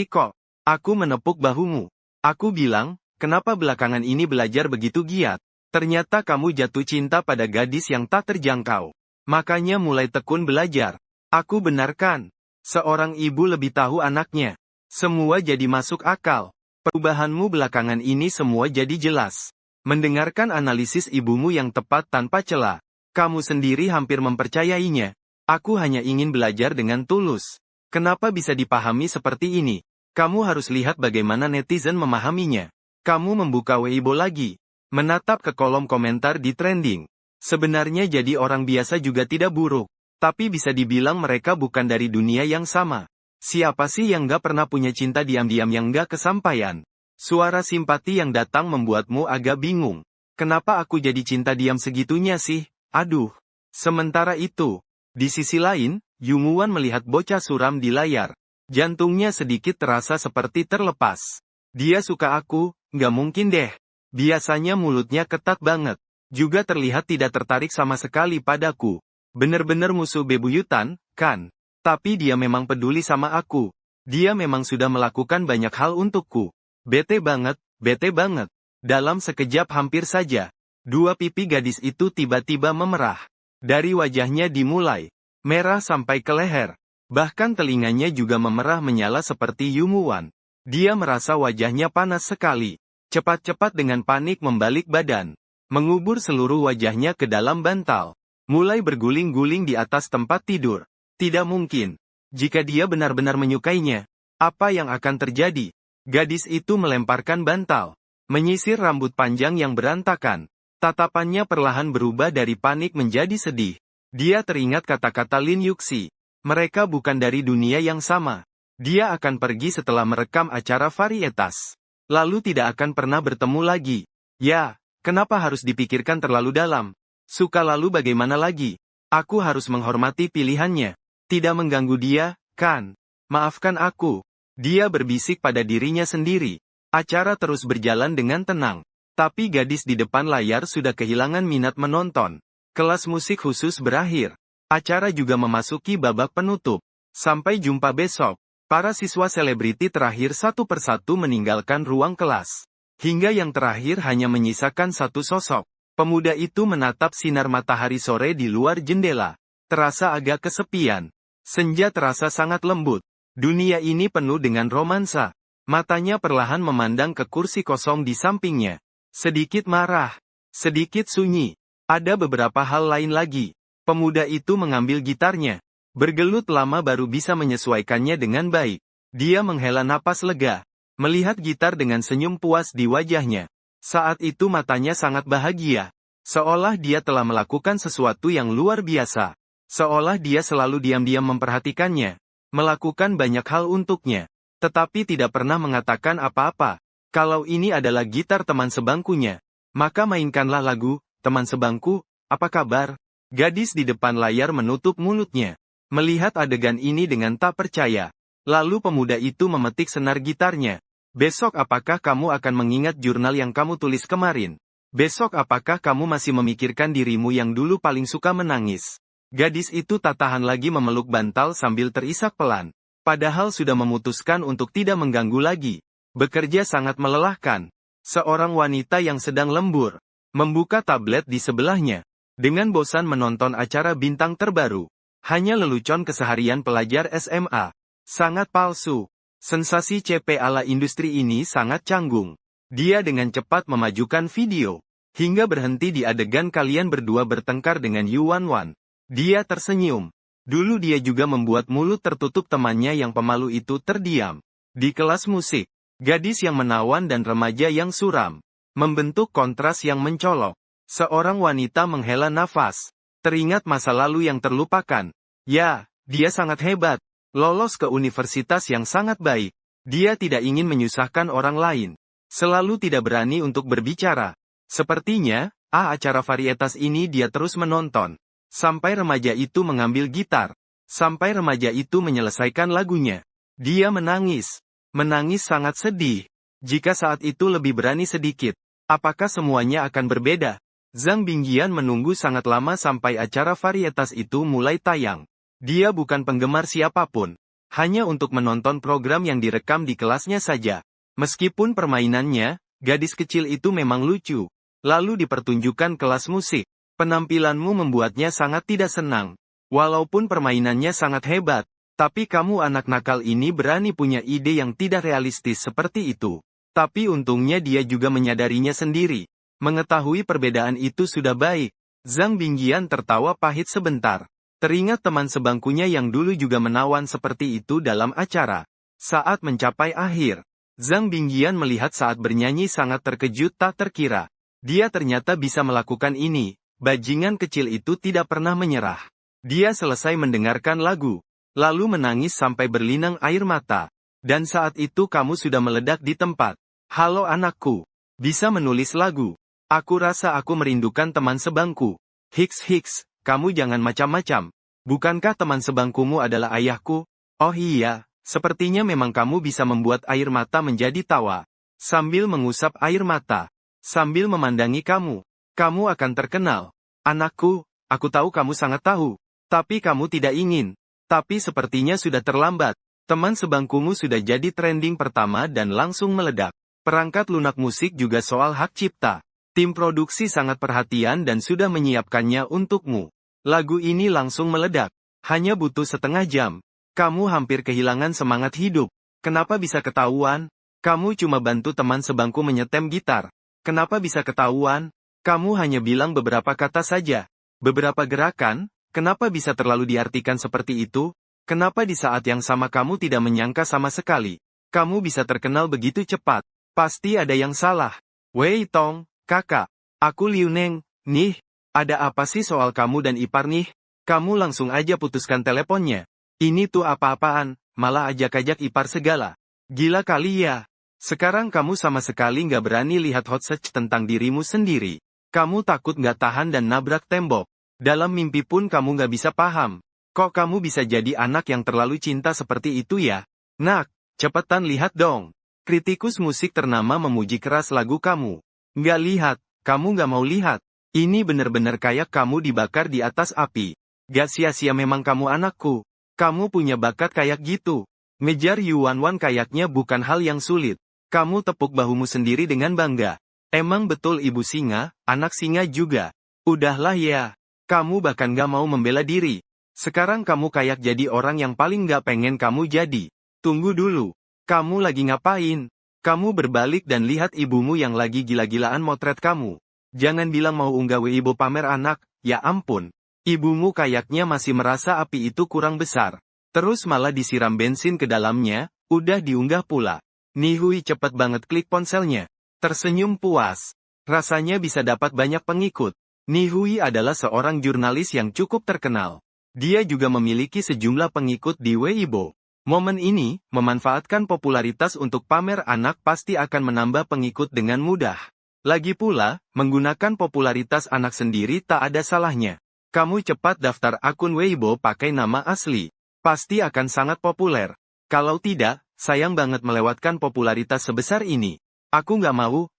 kok. Aku menepuk bahumu. Aku bilang, kenapa belakangan ini belajar begitu giat? Ternyata kamu jatuh cinta pada gadis yang tak terjangkau. Makanya mulai tekun belajar. Aku benarkan. Seorang ibu lebih tahu anaknya. Semua jadi masuk akal. Perubahanmu belakangan ini semua jadi jelas. Mendengarkan analisis ibumu yang tepat tanpa celah. Kamu sendiri hampir mempercayainya. Aku hanya ingin belajar dengan tulus. Kenapa bisa dipahami seperti ini? Kamu harus lihat bagaimana netizen memahaminya. Kamu membuka Weibo lagi. Menatap ke kolom komentar di trending. Sebenarnya jadi orang biasa juga tidak buruk. Tapi bisa dibilang mereka bukan dari dunia yang sama. Siapa sih yang gak pernah punya cinta diam-diam yang gak kesampaian? Suara simpati yang datang membuatmu agak bingung. Kenapa aku jadi cinta diam segitunya sih? Aduh. Sementara itu, di sisi lain, Yunguan melihat bocah suram di layar. Jantungnya sedikit terasa seperti terlepas. Dia suka aku, nggak mungkin deh. Biasanya mulutnya ketat banget. Juga terlihat tidak tertarik sama sekali padaku. Bener-bener musuh bebuyutan, kan? Tapi dia memang peduli sama aku. Dia memang sudah melakukan banyak hal untukku. Bete banget, bete banget. Dalam sekejap hampir saja, dua pipi gadis itu tiba-tiba memerah. Dari wajahnya dimulai merah sampai ke leher. Bahkan telinganya juga memerah menyala seperti Yunguan. Dia merasa wajahnya panas sekali. Cepat-cepat dengan panik membalik badan. Mengubur seluruh wajahnya ke dalam bantal. Mulai berguling-guling di atas tempat tidur. Tidak mungkin. Jika dia benar-benar menyukainya, apa yang akan terjadi? Gadis itu melemparkan bantal. Menyisir rambut panjang yang berantakan. Tatapannya perlahan berubah dari panik menjadi sedih. Dia teringat kata-kata Lin Yuxi. Mereka bukan dari dunia yang sama. Dia akan pergi setelah merekam acara varietas. Lalu tidak akan pernah bertemu lagi. Ya, kenapa harus dipikirkan terlalu dalam? Suka lalu bagaimana lagi? Aku harus menghormati pilihannya. Tidak mengganggu dia, kan? Maafkan aku. Dia berbisik pada dirinya sendiri. Acara terus berjalan dengan tenang. Tapi gadis di depan layar sudah kehilangan minat menonton. Kelas musik khusus berakhir. Acara juga memasuki babak penutup. Sampai jumpa besok. Para siswa selebriti terakhir satu persatu meninggalkan ruang kelas. Hingga yang terakhir hanya menyisakan satu sosok. Pemuda itu menatap sinar matahari sore di luar jendela. Terasa agak kesepian. Senja terasa sangat lembut. Dunia ini penuh dengan romansa. Matanya perlahan memandang ke kursi kosong di sampingnya. Sedikit marah. Sedikit sunyi. Ada beberapa hal lain lagi. Pemuda itu mengambil gitarnya. Bergelut lama baru bisa menyesuaikannya dengan baik. Dia menghela napas lega. Melihat gitar dengan senyum puas di wajahnya. Saat itu matanya sangat bahagia. Seolah dia telah melakukan sesuatu yang luar biasa. Seolah dia selalu diam-diam memperhatikannya. Melakukan banyak hal untuknya. Tetapi tidak pernah mengatakan apa-apa. Kalau ini adalah gitar teman sebangkunya, maka mainkanlah lagu, teman sebangku, apa kabar? Gadis di depan layar menutup mulutnya. Melihat adegan ini dengan tak percaya. Lalu pemuda itu memetik senar gitarnya. Besok apakah kamu akan mengingat jurnal yang kamu tulis kemarin? Besok apakah kamu masih memikirkan dirimu yang dulu paling suka menangis? Gadis itu tak tahan lagi memeluk bantal sambil terisak pelan. Padahal sudah memutuskan untuk tidak mengganggu lagi. Bekerja sangat melelahkan. Seorang wanita yang sedang lembur. Membuka tablet di sebelahnya. Dengan bosan menonton acara bintang terbaru. Hanya lelucon keseharian pelajar SMA. Sangat palsu. Sensasi CP ala industri ini sangat canggung. Dia dengan cepat memajukan video. Hingga berhenti di adegan kalian berdua bertengkar dengan Yuan Wan. Dia tersenyum. Dulu dia juga membuat mulut tertutup temannya yang pemalu itu terdiam. Di kelas musik, gadis yang menawan dan remaja yang suram. Membentuk kontras yang mencolok. Seorang wanita menghela nafas. Teringat masa lalu yang terlupakan. Ya, dia sangat hebat. Lolos ke universitas yang sangat baik. Dia tidak ingin menyusahkan orang lain. Selalu tidak berani untuk berbicara. Sepertinya, acara varietas ini dia terus menonton. Sampai remaja itu mengambil gitar. Sampai remaja itu menyelesaikan lagunya. Dia menangis. Menangis sangat sedih. Jika saat itu lebih berani sedikit, apakah semuanya akan berbeda? Zhang Bingyian menunggu sangat lama sampai acara varietas itu mulai tayang. Dia bukan penggemar siapapun. Hanya untuk menonton program yang direkam di kelasnya saja. Meskipun permainannya, gadis kecil itu memang lucu. Lalu dipertunjukkan kelas musik. Penampilanmu membuatnya sangat tidak senang. Walaupun permainannya sangat hebat, tapi kamu anak nakal ini berani punya ide yang tidak realistis seperti itu. Tapi untungnya dia juga menyadarinya sendiri. Mengetahui perbedaan itu sudah baik. Zhang Bingyian tertawa pahit sebentar. Teringat teman sebangkunya yang dulu juga menawan seperti itu dalam acara. Saat mencapai akhir, Zhang Bingyian melihat saat bernyanyi sangat terkejut tak terkira. Dia ternyata bisa melakukan ini. Bajingan kecil itu tidak pernah menyerah. Dia selesai mendengarkan lagu, lalu menangis sampai berlinang air mata. Dan saat itu kamu sudah meledak di tempat. Halo anakku, bisa menulis lagu. Aku rasa aku merindukan teman sebangku. Hiks, kamu jangan macam-macam. Bukankah teman sebangkumu adalah ayahku? Oh iya, sepertinya memang kamu bisa membuat air mata menjadi tawa. Sambil mengusap air mata. Sambil memandangi kamu. Kamu akan terkenal. Anakku, aku tahu kamu sangat tahu. Tapi kamu tidak ingin. Tapi sepertinya sudah terlambat. Teman sebangkumu sudah jadi trending pertama dan langsung meledak. Perangkat lunak musik juga soal hak cipta. Tim produksi sangat perhatian dan sudah menyiapkannya untukmu. Lagu ini langsung meledak. Hanya butuh setengah jam. Kamu hampir kehilangan semangat hidup. Kenapa bisa ketahuan? Kamu cuma bantu teman sebangku menyetem gitar. Kenapa bisa ketahuan? Kamu hanya bilang beberapa kata saja. Beberapa gerakan, kenapa bisa terlalu diartikan seperti itu? Kenapa di saat yang sama kamu tidak menyangka sama sekali? Kamu bisa terkenal begitu cepat. Pasti ada yang salah. Wei Tong, kakak. Aku Liu Neng, nih. Ada apa sih soal kamu dan ipar nih? Kamu langsung aja putuskan teleponnya. Ini tuh apa-apaan, malah ajak-ajak ipar segala. Gila kali ya. Sekarang kamu sama sekali nggak berani lihat hot search tentang dirimu sendiri. Kamu takut nggak tahan dan nabrak tembok. Dalam mimpi pun kamu nggak bisa paham. Kok kamu bisa jadi anak yang terlalu cinta seperti itu ya? Nak, cepetan lihat dong. Kritikus musik ternama memuji keras lagu kamu. Nggak lihat, kamu nggak mau lihat. Ini bener-bener kayak kamu dibakar di atas api. Gak sia-sia memang kamu anakku. Kamu punya bakat kayak gitu. Ngejar Yuan kayaknya bukan hal yang sulit. Kamu tepuk bahumu sendiri dengan bangga. Emang betul ibu singa, anak singa juga. Udahlah ya. Kamu bahkan gak mau membela diri. Sekarang kamu kayak jadi orang yang paling gak pengen kamu jadi. Tunggu dulu. Kamu lagi ngapain? Kamu berbalik dan lihat ibumu yang lagi gila-gilaan motret kamu. Jangan bilang mau unggah Weibo pamer anak, ya ampun. Ibumu kayaknya masih merasa api itu kurang besar. Terus malah disiram bensin ke dalamnya, udah diunggah pula. Nihui cepet banget klik ponselnya. Tersenyum puas. Rasanya bisa dapat banyak pengikut. Nihui adalah seorang jurnalis yang cukup terkenal. Dia juga memiliki sejumlah pengikut di Weibo. Momen ini, memanfaatkan popularitas untuk pamer anak pasti akan menambah pengikut dengan mudah. Lagi pula, menggunakan popularitas anak sendiri tak ada salahnya. Kamu cepat daftar akun Weibo pakai nama asli. Pasti akan sangat populer. Kalau tidak, sayang banget melewatkan popularitas sebesar ini. Aku gak mau.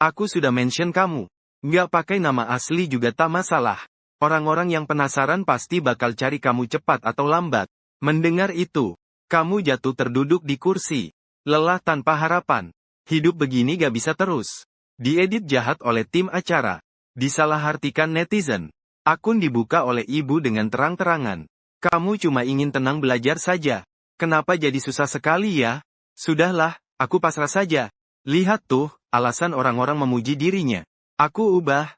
Aku sudah mention kamu. Gak pakai nama asli juga tak masalah. Orang-orang yang penasaran pasti bakal cari kamu cepat atau lambat. Mendengar itu, kamu jatuh terduduk di kursi. Lelah tanpa harapan. Hidup begini gak bisa terus. Diedit jahat oleh tim acara. Disalahartikan netizen. Akun dibuka oleh ibu dengan terang-terangan. Kamu cuma ingin tenang belajar saja. Kenapa jadi susah sekali ya? Sudahlah, aku pasrah saja. Lihat tuh, alasan orang-orang memuji dirinya. Aku ubah,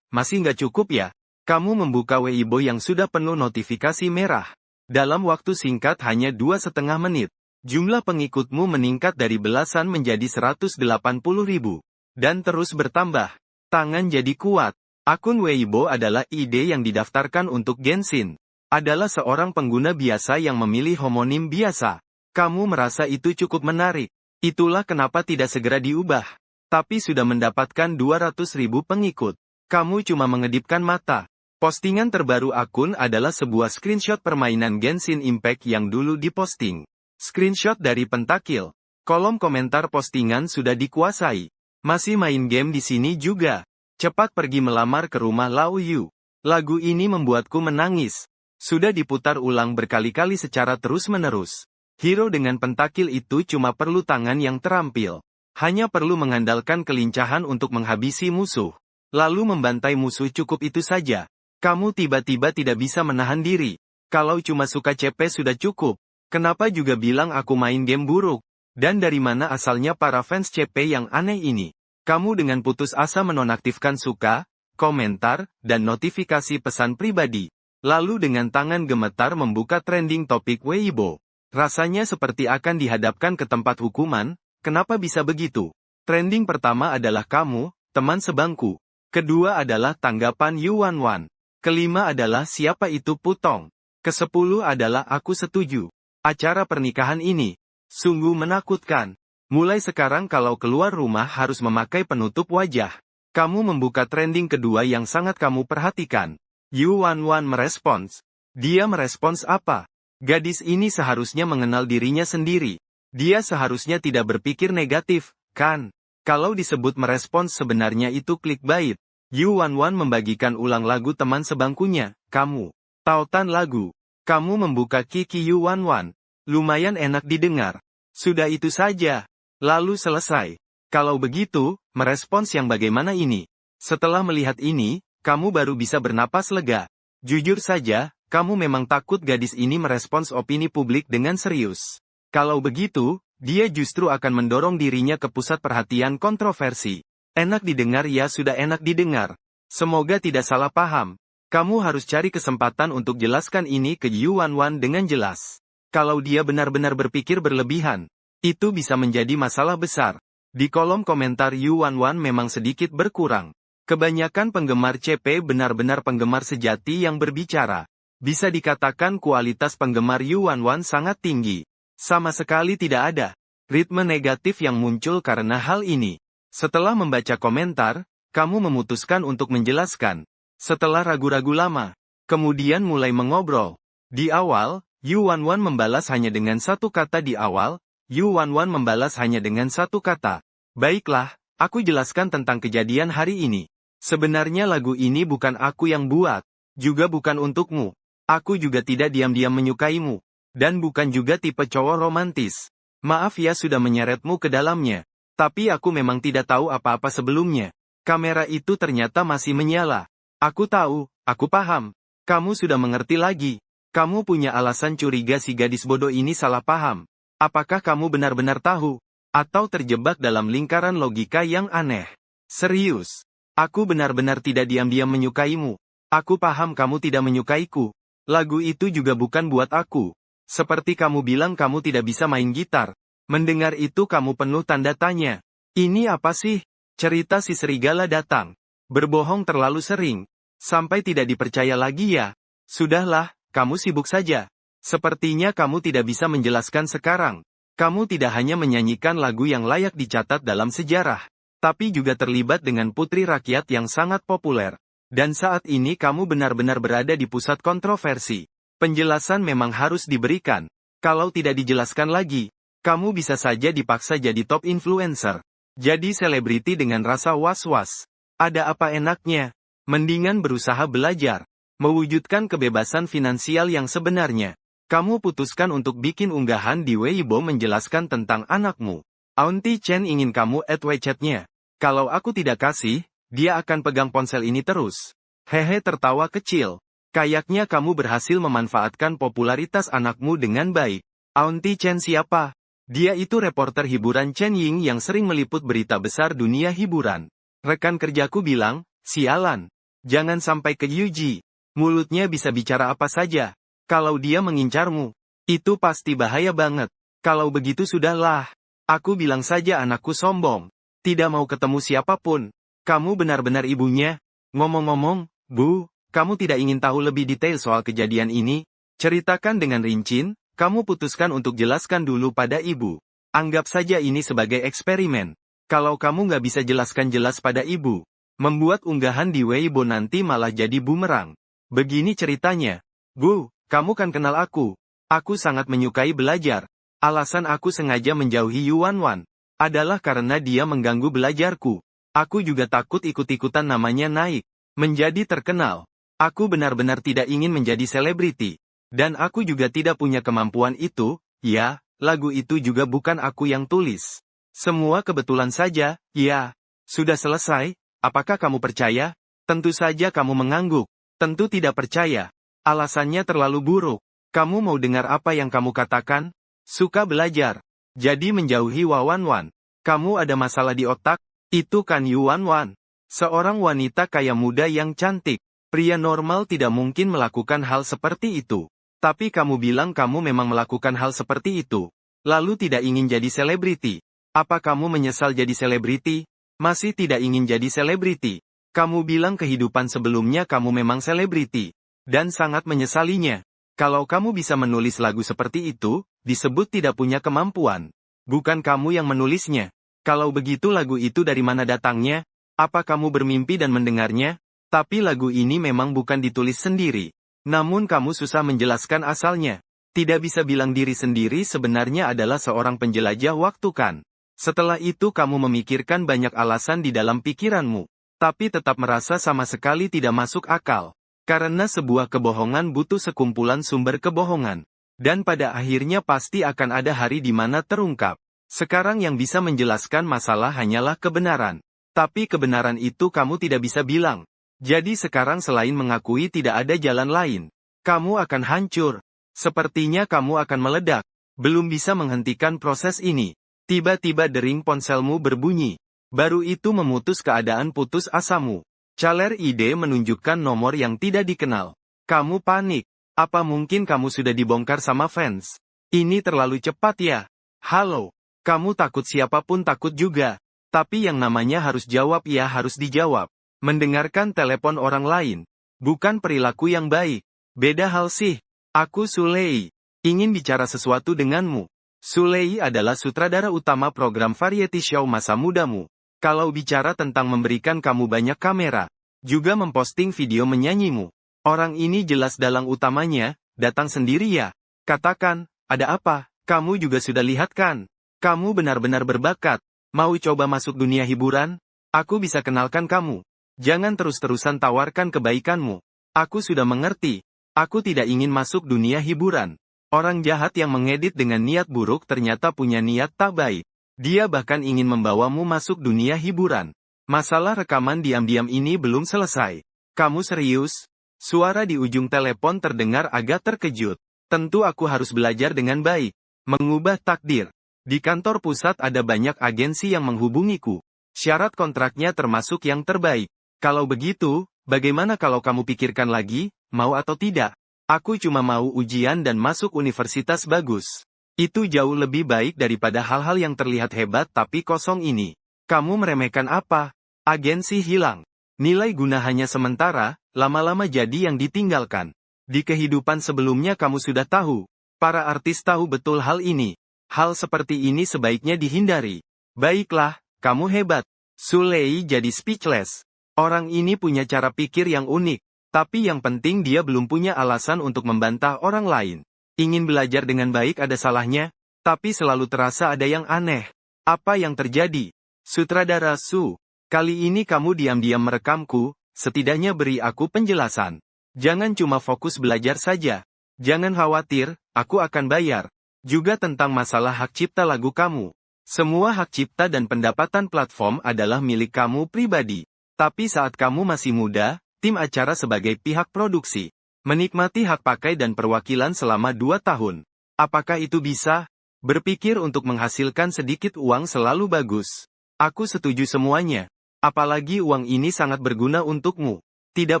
masih nggak cukup ya? Kamu membuka Weibo yang sudah penuh notifikasi merah. Dalam waktu singkat hanya 2,5 menit. Jumlah pengikutmu meningkat dari belasan menjadi 180.000. Dan terus bertambah. Tangan jadi kuat. Akun Weibo adalah ide yang didaftarkan untuk Genshin. Adalah seorang pengguna biasa yang memilih homonim biasa. Kamu merasa itu cukup menarik. Itulah kenapa tidak segera diubah. Tapi sudah mendapatkan 200.000 pengikut. Kamu cuma mengedipkan mata. Postingan terbaru akun adalah sebuah screenshot permainan Genshin Impact yang dulu diposting. Screenshot dari pentakil. Kolom komentar postingan sudah dikuasai. Masih main game di sini juga. Cepat pergi melamar ke rumah Lao Yu. Lagu ini membuatku menangis. Sudah diputar ulang berkali-kali secara terus-menerus. Hero dengan pentakil itu cuma perlu tangan yang terampil. Hanya perlu mengandalkan kelincahan untuk menghabisi musuh. Lalu membantai musuh cukup itu saja. Kamu tiba-tiba tidak bisa menahan diri. Kalau cuma suka CP sudah cukup. Kenapa juga bilang aku main game buruk? Dan dari mana asalnya para fans CP yang aneh ini? Kamu dengan putus asa menonaktifkan suka, komentar, dan notifikasi pesan pribadi. Lalu dengan tangan gemetar membuka trending topik Weibo. Rasanya seperti akan dihadapkan ke tempat hukuman. Kenapa bisa begitu? Trending pertama adalah kamu, teman sebangku. Kedua adalah tanggapan Yuan. Kelima adalah siapa itu Putong. Ke-10 adalah aku setuju. Acara pernikahan ini sungguh menakutkan. Mulai sekarang kalau keluar rumah harus memakai penutup wajah. Kamu membuka trending kedua yang sangat kamu perhatikan. Yu Wanwan merespons. Dia merespons apa? Gadis ini seharusnya mengenal dirinya sendiri. Dia seharusnya tidak berpikir negatif, kan? Kalau disebut merespons sebenarnya itu clickbait. Yu Wanwan membagikan ulang lagu teman sebangkunya. Kamu. Tautan lagu. Kamu membuka Kiki Yu Wanwan. Lumayan enak didengar. Sudah itu saja. Lalu selesai. Kalau begitu, merespons yang bagaimana ini? Setelah melihat ini, kamu baru bisa bernapas lega. Jujur saja, kamu memang takut gadis ini merespons opini publik dengan serius. Kalau begitu, dia justru akan mendorong dirinya ke pusat perhatian kontroversi. Enak didengar ya sudah enak didengar. Semoga tidak salah paham. Kamu harus cari kesempatan untuk jelaskan ini ke Yu Wanwan dengan jelas. Kalau dia benar-benar berpikir berlebihan, itu bisa menjadi masalah besar. Di kolom komentar Yu Wanwan memang sedikit berkurang. Kebanyakan penggemar CP benar-benar penggemar sejati yang berbicara. Bisa dikatakan kualitas penggemar Yu Wanwan sangat tinggi. Sama sekali tidak ada ritme negatif yang muncul karena hal ini. Setelah membaca komentar, kamu memutuskan untuk menjelaskan. Setelah ragu-ragu lama, kemudian mulai mengobrol. Di awal, Yu Wanwan membalas hanya dengan satu kata di awal. Yu Wanwan membalas hanya dengan satu kata. Baiklah, aku jelaskan tentang kejadian hari ini. Sebenarnya lagu ini bukan aku yang buat. Juga bukan untukmu. Aku juga tidak diam-diam menyukaimu. Dan bukan juga tipe cowok romantis. Maaf ya sudah menyeretmu ke dalamnya. Tapi aku memang tidak tahu apa-apa sebelumnya. Kamera itu ternyata masih menyala. Aku tahu, aku paham. Kamu sudah mengerti lagi. Kamu punya alasan curiga si gadis bodoh ini salah paham. Apakah kamu benar-benar tahu? Atau terjebak dalam lingkaran logika yang aneh? Serius. Aku benar-benar tidak diam-diam menyukaimu. Aku paham kamu tidak menyukaiku. Lagu itu juga bukan buat aku. Seperti kamu bilang kamu tidak bisa main gitar. Mendengar itu kamu penuh tanda tanya. Ini apa sih? Cerita si serigala datang. Berbohong terlalu sering. Sampai tidak dipercaya lagi ya. Sudahlah, kamu sibuk saja. Sepertinya kamu tidak bisa menjelaskan sekarang. Kamu tidak hanya menyanyikan lagu yang layak dicatat dalam sejarah. Tapi juga terlibat dengan putri rakyat yang sangat populer. Dan saat ini kamu benar-benar berada di pusat kontroversi. Penjelasan memang harus diberikan. Kalau tidak dijelaskan lagi, kamu bisa saja dipaksa jadi top influencer. Jadi selebriti dengan rasa was-was. Ada apa enaknya? Mendingan berusaha belajar. Mewujudkan kebebasan finansial yang sebenarnya. Kamu putuskan untuk bikin unggahan di Weibo menjelaskan tentang anakmu. Auntie Chen ingin kamu add WeChat-nya. Kalau aku tidak kasih, dia akan pegang ponsel ini terus. Hehe tertawa kecil. Kayaknya kamu berhasil memanfaatkan popularitas anakmu dengan baik. Auntie Chen siapa? Dia itu reporter hiburan Chen Ying yang sering meliput berita besar dunia hiburan. Rekan kerjaku bilang, sialan. Jangan sampai ke Yuji. Mulutnya bisa bicara apa saja. Kalau dia mengincarmu, itu pasti bahaya banget. Kalau begitu sudahlah. Aku bilang saja anakku sombong. Tidak mau ketemu siapapun. Kamu benar-benar ibunya. Ngomong-ngomong, Bu. Kamu tidak ingin tahu lebih detail soal kejadian ini? Ceritakan dengan rinci, kamu putuskan untuk jelaskan dulu pada ibu. Anggap saja ini sebagai eksperimen. Kalau kamu nggak bisa jelaskan jelas pada ibu, membuat unggahan di Weibo nanti malah jadi bumerang. Begini ceritanya. Bu, kamu kan kenal aku. Aku sangat menyukai belajar. Alasan aku sengaja menjauhi Yu Wanwan adalah karena dia mengganggu belajarku. Aku juga takut ikut-ikutan namanya naik, menjadi terkenal. Aku benar-benar tidak ingin menjadi selebriti. Dan aku juga tidak punya kemampuan itu. Ya, lagu itu juga bukan aku yang tulis. Semua kebetulan saja. Ya, sudah selesai. Apakah kamu percaya? Tentu saja kamu mengangguk. Tentu tidak percaya. Alasannya terlalu buruk. Kamu mau dengar apa yang kamu katakan? Suka belajar. Jadi menjauhi Wanwan. Kamu ada masalah di otak? Itu kan Yu Wanwan. Seorang wanita kaya muda yang cantik. Pria normal tidak mungkin melakukan hal seperti itu. Tapi kamu bilang kamu memang melakukan hal seperti itu. Lalu tidak ingin jadi selebriti. Apa kamu menyesal jadi selebriti? Masih tidak ingin jadi selebriti. Kamu bilang kehidupan sebelumnya kamu memang selebriti. Dan sangat menyesalinya. Kalau kamu bisa menulis lagu seperti itu, disebut tidak punya kemampuan. Bukan kamu yang menulisnya. Kalau begitu lagu itu dari mana datangnya? Apa kamu bermimpi dan mendengarnya? Tapi lagu ini memang bukan ditulis sendiri. Namun kamu susah menjelaskan asalnya. Tidak bisa bilang diri sendiri sebenarnya adalah seorang penjelajah waktu kan? Setelah itu kamu memikirkan banyak alasan di dalam pikiranmu. Tapi tetap merasa sama sekali tidak masuk akal. Karena sebuah kebohongan butuh sekumpulan sumber kebohongan. Dan pada akhirnya pasti akan ada hari di mana terungkap. Sekarang yang bisa menjelaskan masalah hanyalah kebenaran. Tapi kebenaran itu kamu tidak bisa bilang. Jadi sekarang selain mengakui tidak ada jalan lain, kamu akan hancur. Sepertinya kamu akan meledak. Belum bisa menghentikan proses ini. Tiba-tiba dering ponselmu berbunyi. Baru itu memutus keadaan putus asamu. Caller ID menunjukkan nomor yang tidak dikenal. Kamu panik. Apa mungkin kamu sudah dibongkar sama fans? Ini terlalu cepat ya. Halo. Kamu takut siapapun takut juga. Tapi yang namanya harus jawab ya harus dijawab. Mendengarkan telepon orang lain. Bukan perilaku yang baik. Beda hal sih. Aku Sulei. Ingin bicara sesuatu denganmu. Sulei adalah sutradara utama program variety show masa mudamu. Kalau bicara tentang memberikan kamu banyak kamera. Juga memposting video menyanyimu. Orang ini jelas dalang utamanya. Datang sendiri ya. Katakan, ada apa? Kamu juga sudah lihat kan? Kamu benar-benar berbakat. Mau coba masuk dunia hiburan? Aku bisa kenalkan kamu. Jangan terus-terusan tawarkan kebaikanmu. Aku sudah mengerti. Aku tidak ingin masuk dunia hiburan. Orang jahat yang mengedit dengan niat buruk ternyata punya niat tak baik. Dia bahkan ingin membawamu masuk dunia hiburan. Masalah rekaman diam-diam ini belum selesai. Kamu serius? Suara di ujung telepon terdengar agak terkejut. Tentu aku harus belajar dengan baik. Mengubah takdir. Di kantor pusat ada banyak agensi yang menghubungiku. Syarat kontraknya termasuk yang terbaik. Kalau begitu, bagaimana kalau kamu pikirkan lagi, mau atau tidak? Aku cuma mau ujian dan masuk universitas bagus. Itu jauh lebih baik daripada hal-hal yang terlihat hebat tapi kosong ini. Kamu meremehkan apa? Agensi hilang. Nilai guna hanya sementara, lama-lama jadi yang ditinggalkan. Di kehidupan sebelumnya kamu sudah tahu. Para artis tahu betul hal ini. Hal seperti ini sebaiknya dihindari. Baiklah, kamu hebat. Sulei jadi speechless. Orang ini punya cara pikir yang unik. Tapi yang penting dia belum punya alasan untuk membantah orang lain. Ingin belajar dengan baik ada salahnya, tapi selalu terasa ada yang aneh. Apa yang terjadi? Sutradara Su, kali ini kamu diam-diam merekamku, setidaknya beri aku penjelasan. Jangan cuma fokus belajar saja. Jangan khawatir, aku akan bayar. Juga tentang masalah hak cipta lagu kamu. Semua hak cipta dan pendapatan platform adalah milik kamu pribadi. Tapi saat kamu masih muda, tim acara sebagai pihak produksi. Menikmati hak pakai dan perwakilan selama 2 tahun. Apakah itu bisa? Berpikir untuk menghasilkan sedikit uang selalu bagus. Aku setuju semuanya. Apalagi uang ini sangat berguna untukmu. Tidak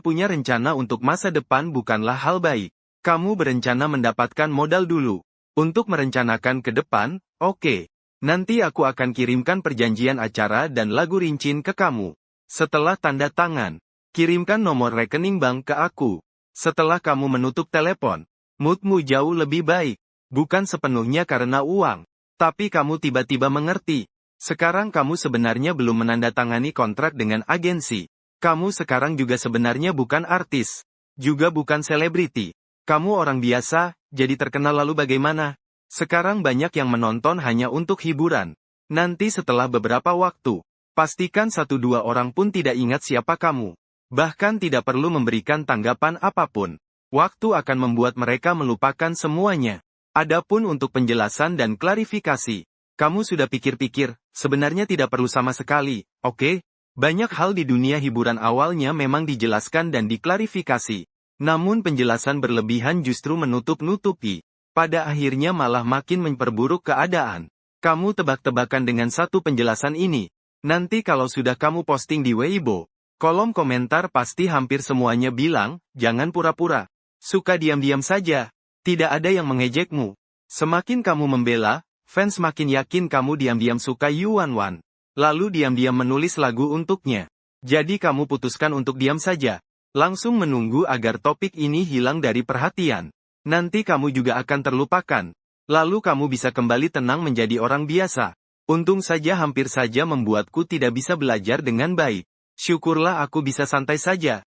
punya rencana untuk masa depan bukanlah hal baik. Kamu berencana mendapatkan modal dulu. Untuk merencanakan ke depan, oke. Nanti aku akan kirimkan perjanjian acara dan lagu rincin ke kamu. Setelah tanda tangan, kirimkan nomor rekening bank ke aku. Setelah kamu menutup telepon, moodmu jauh lebih baik. Bukan sepenuhnya karena uang. Tapi kamu tiba-tiba mengerti. Sekarang kamu sebenarnya belum menandatangani kontrak dengan agensi. Kamu sekarang juga sebenarnya bukan artis. Juga bukan selebriti. Kamu orang biasa, jadi terkenal lalu bagaimana? Sekarang banyak yang menonton hanya untuk hiburan. Nanti setelah beberapa waktu, pastikan 1-2 orang pun tidak ingat siapa kamu. Bahkan tidak perlu memberikan tanggapan apapun. Waktu akan membuat mereka melupakan semuanya. Adapun untuk penjelasan dan klarifikasi, kamu sudah pikir-pikir, sebenarnya tidak perlu sama sekali, oke? Banyak hal di dunia hiburan awalnya memang dijelaskan dan diklarifikasi. Namun penjelasan berlebihan justru menutup-nutupi. Pada akhirnya malah makin memperburuk keadaan. Kamu tebak-tebakan dengan satu penjelasan ini. Nanti kalau sudah kamu posting di Weibo, kolom komentar pasti hampir semuanya bilang, jangan pura-pura. Suka diam-diam saja. Tidak ada yang mengejekmu. Semakin kamu membela, fans makin yakin kamu diam-diam suka Yuan Wan. Lalu diam-diam menulis lagu untuknya. Jadi kamu putuskan untuk diam saja. Langsung menunggu agar topik ini hilang dari perhatian. Nanti kamu juga akan terlupakan. Lalu kamu bisa kembali tenang menjadi orang biasa. Untung saja hampir saja membuatku tidak bisa belajar dengan baik. Syukurlah aku bisa santai saja.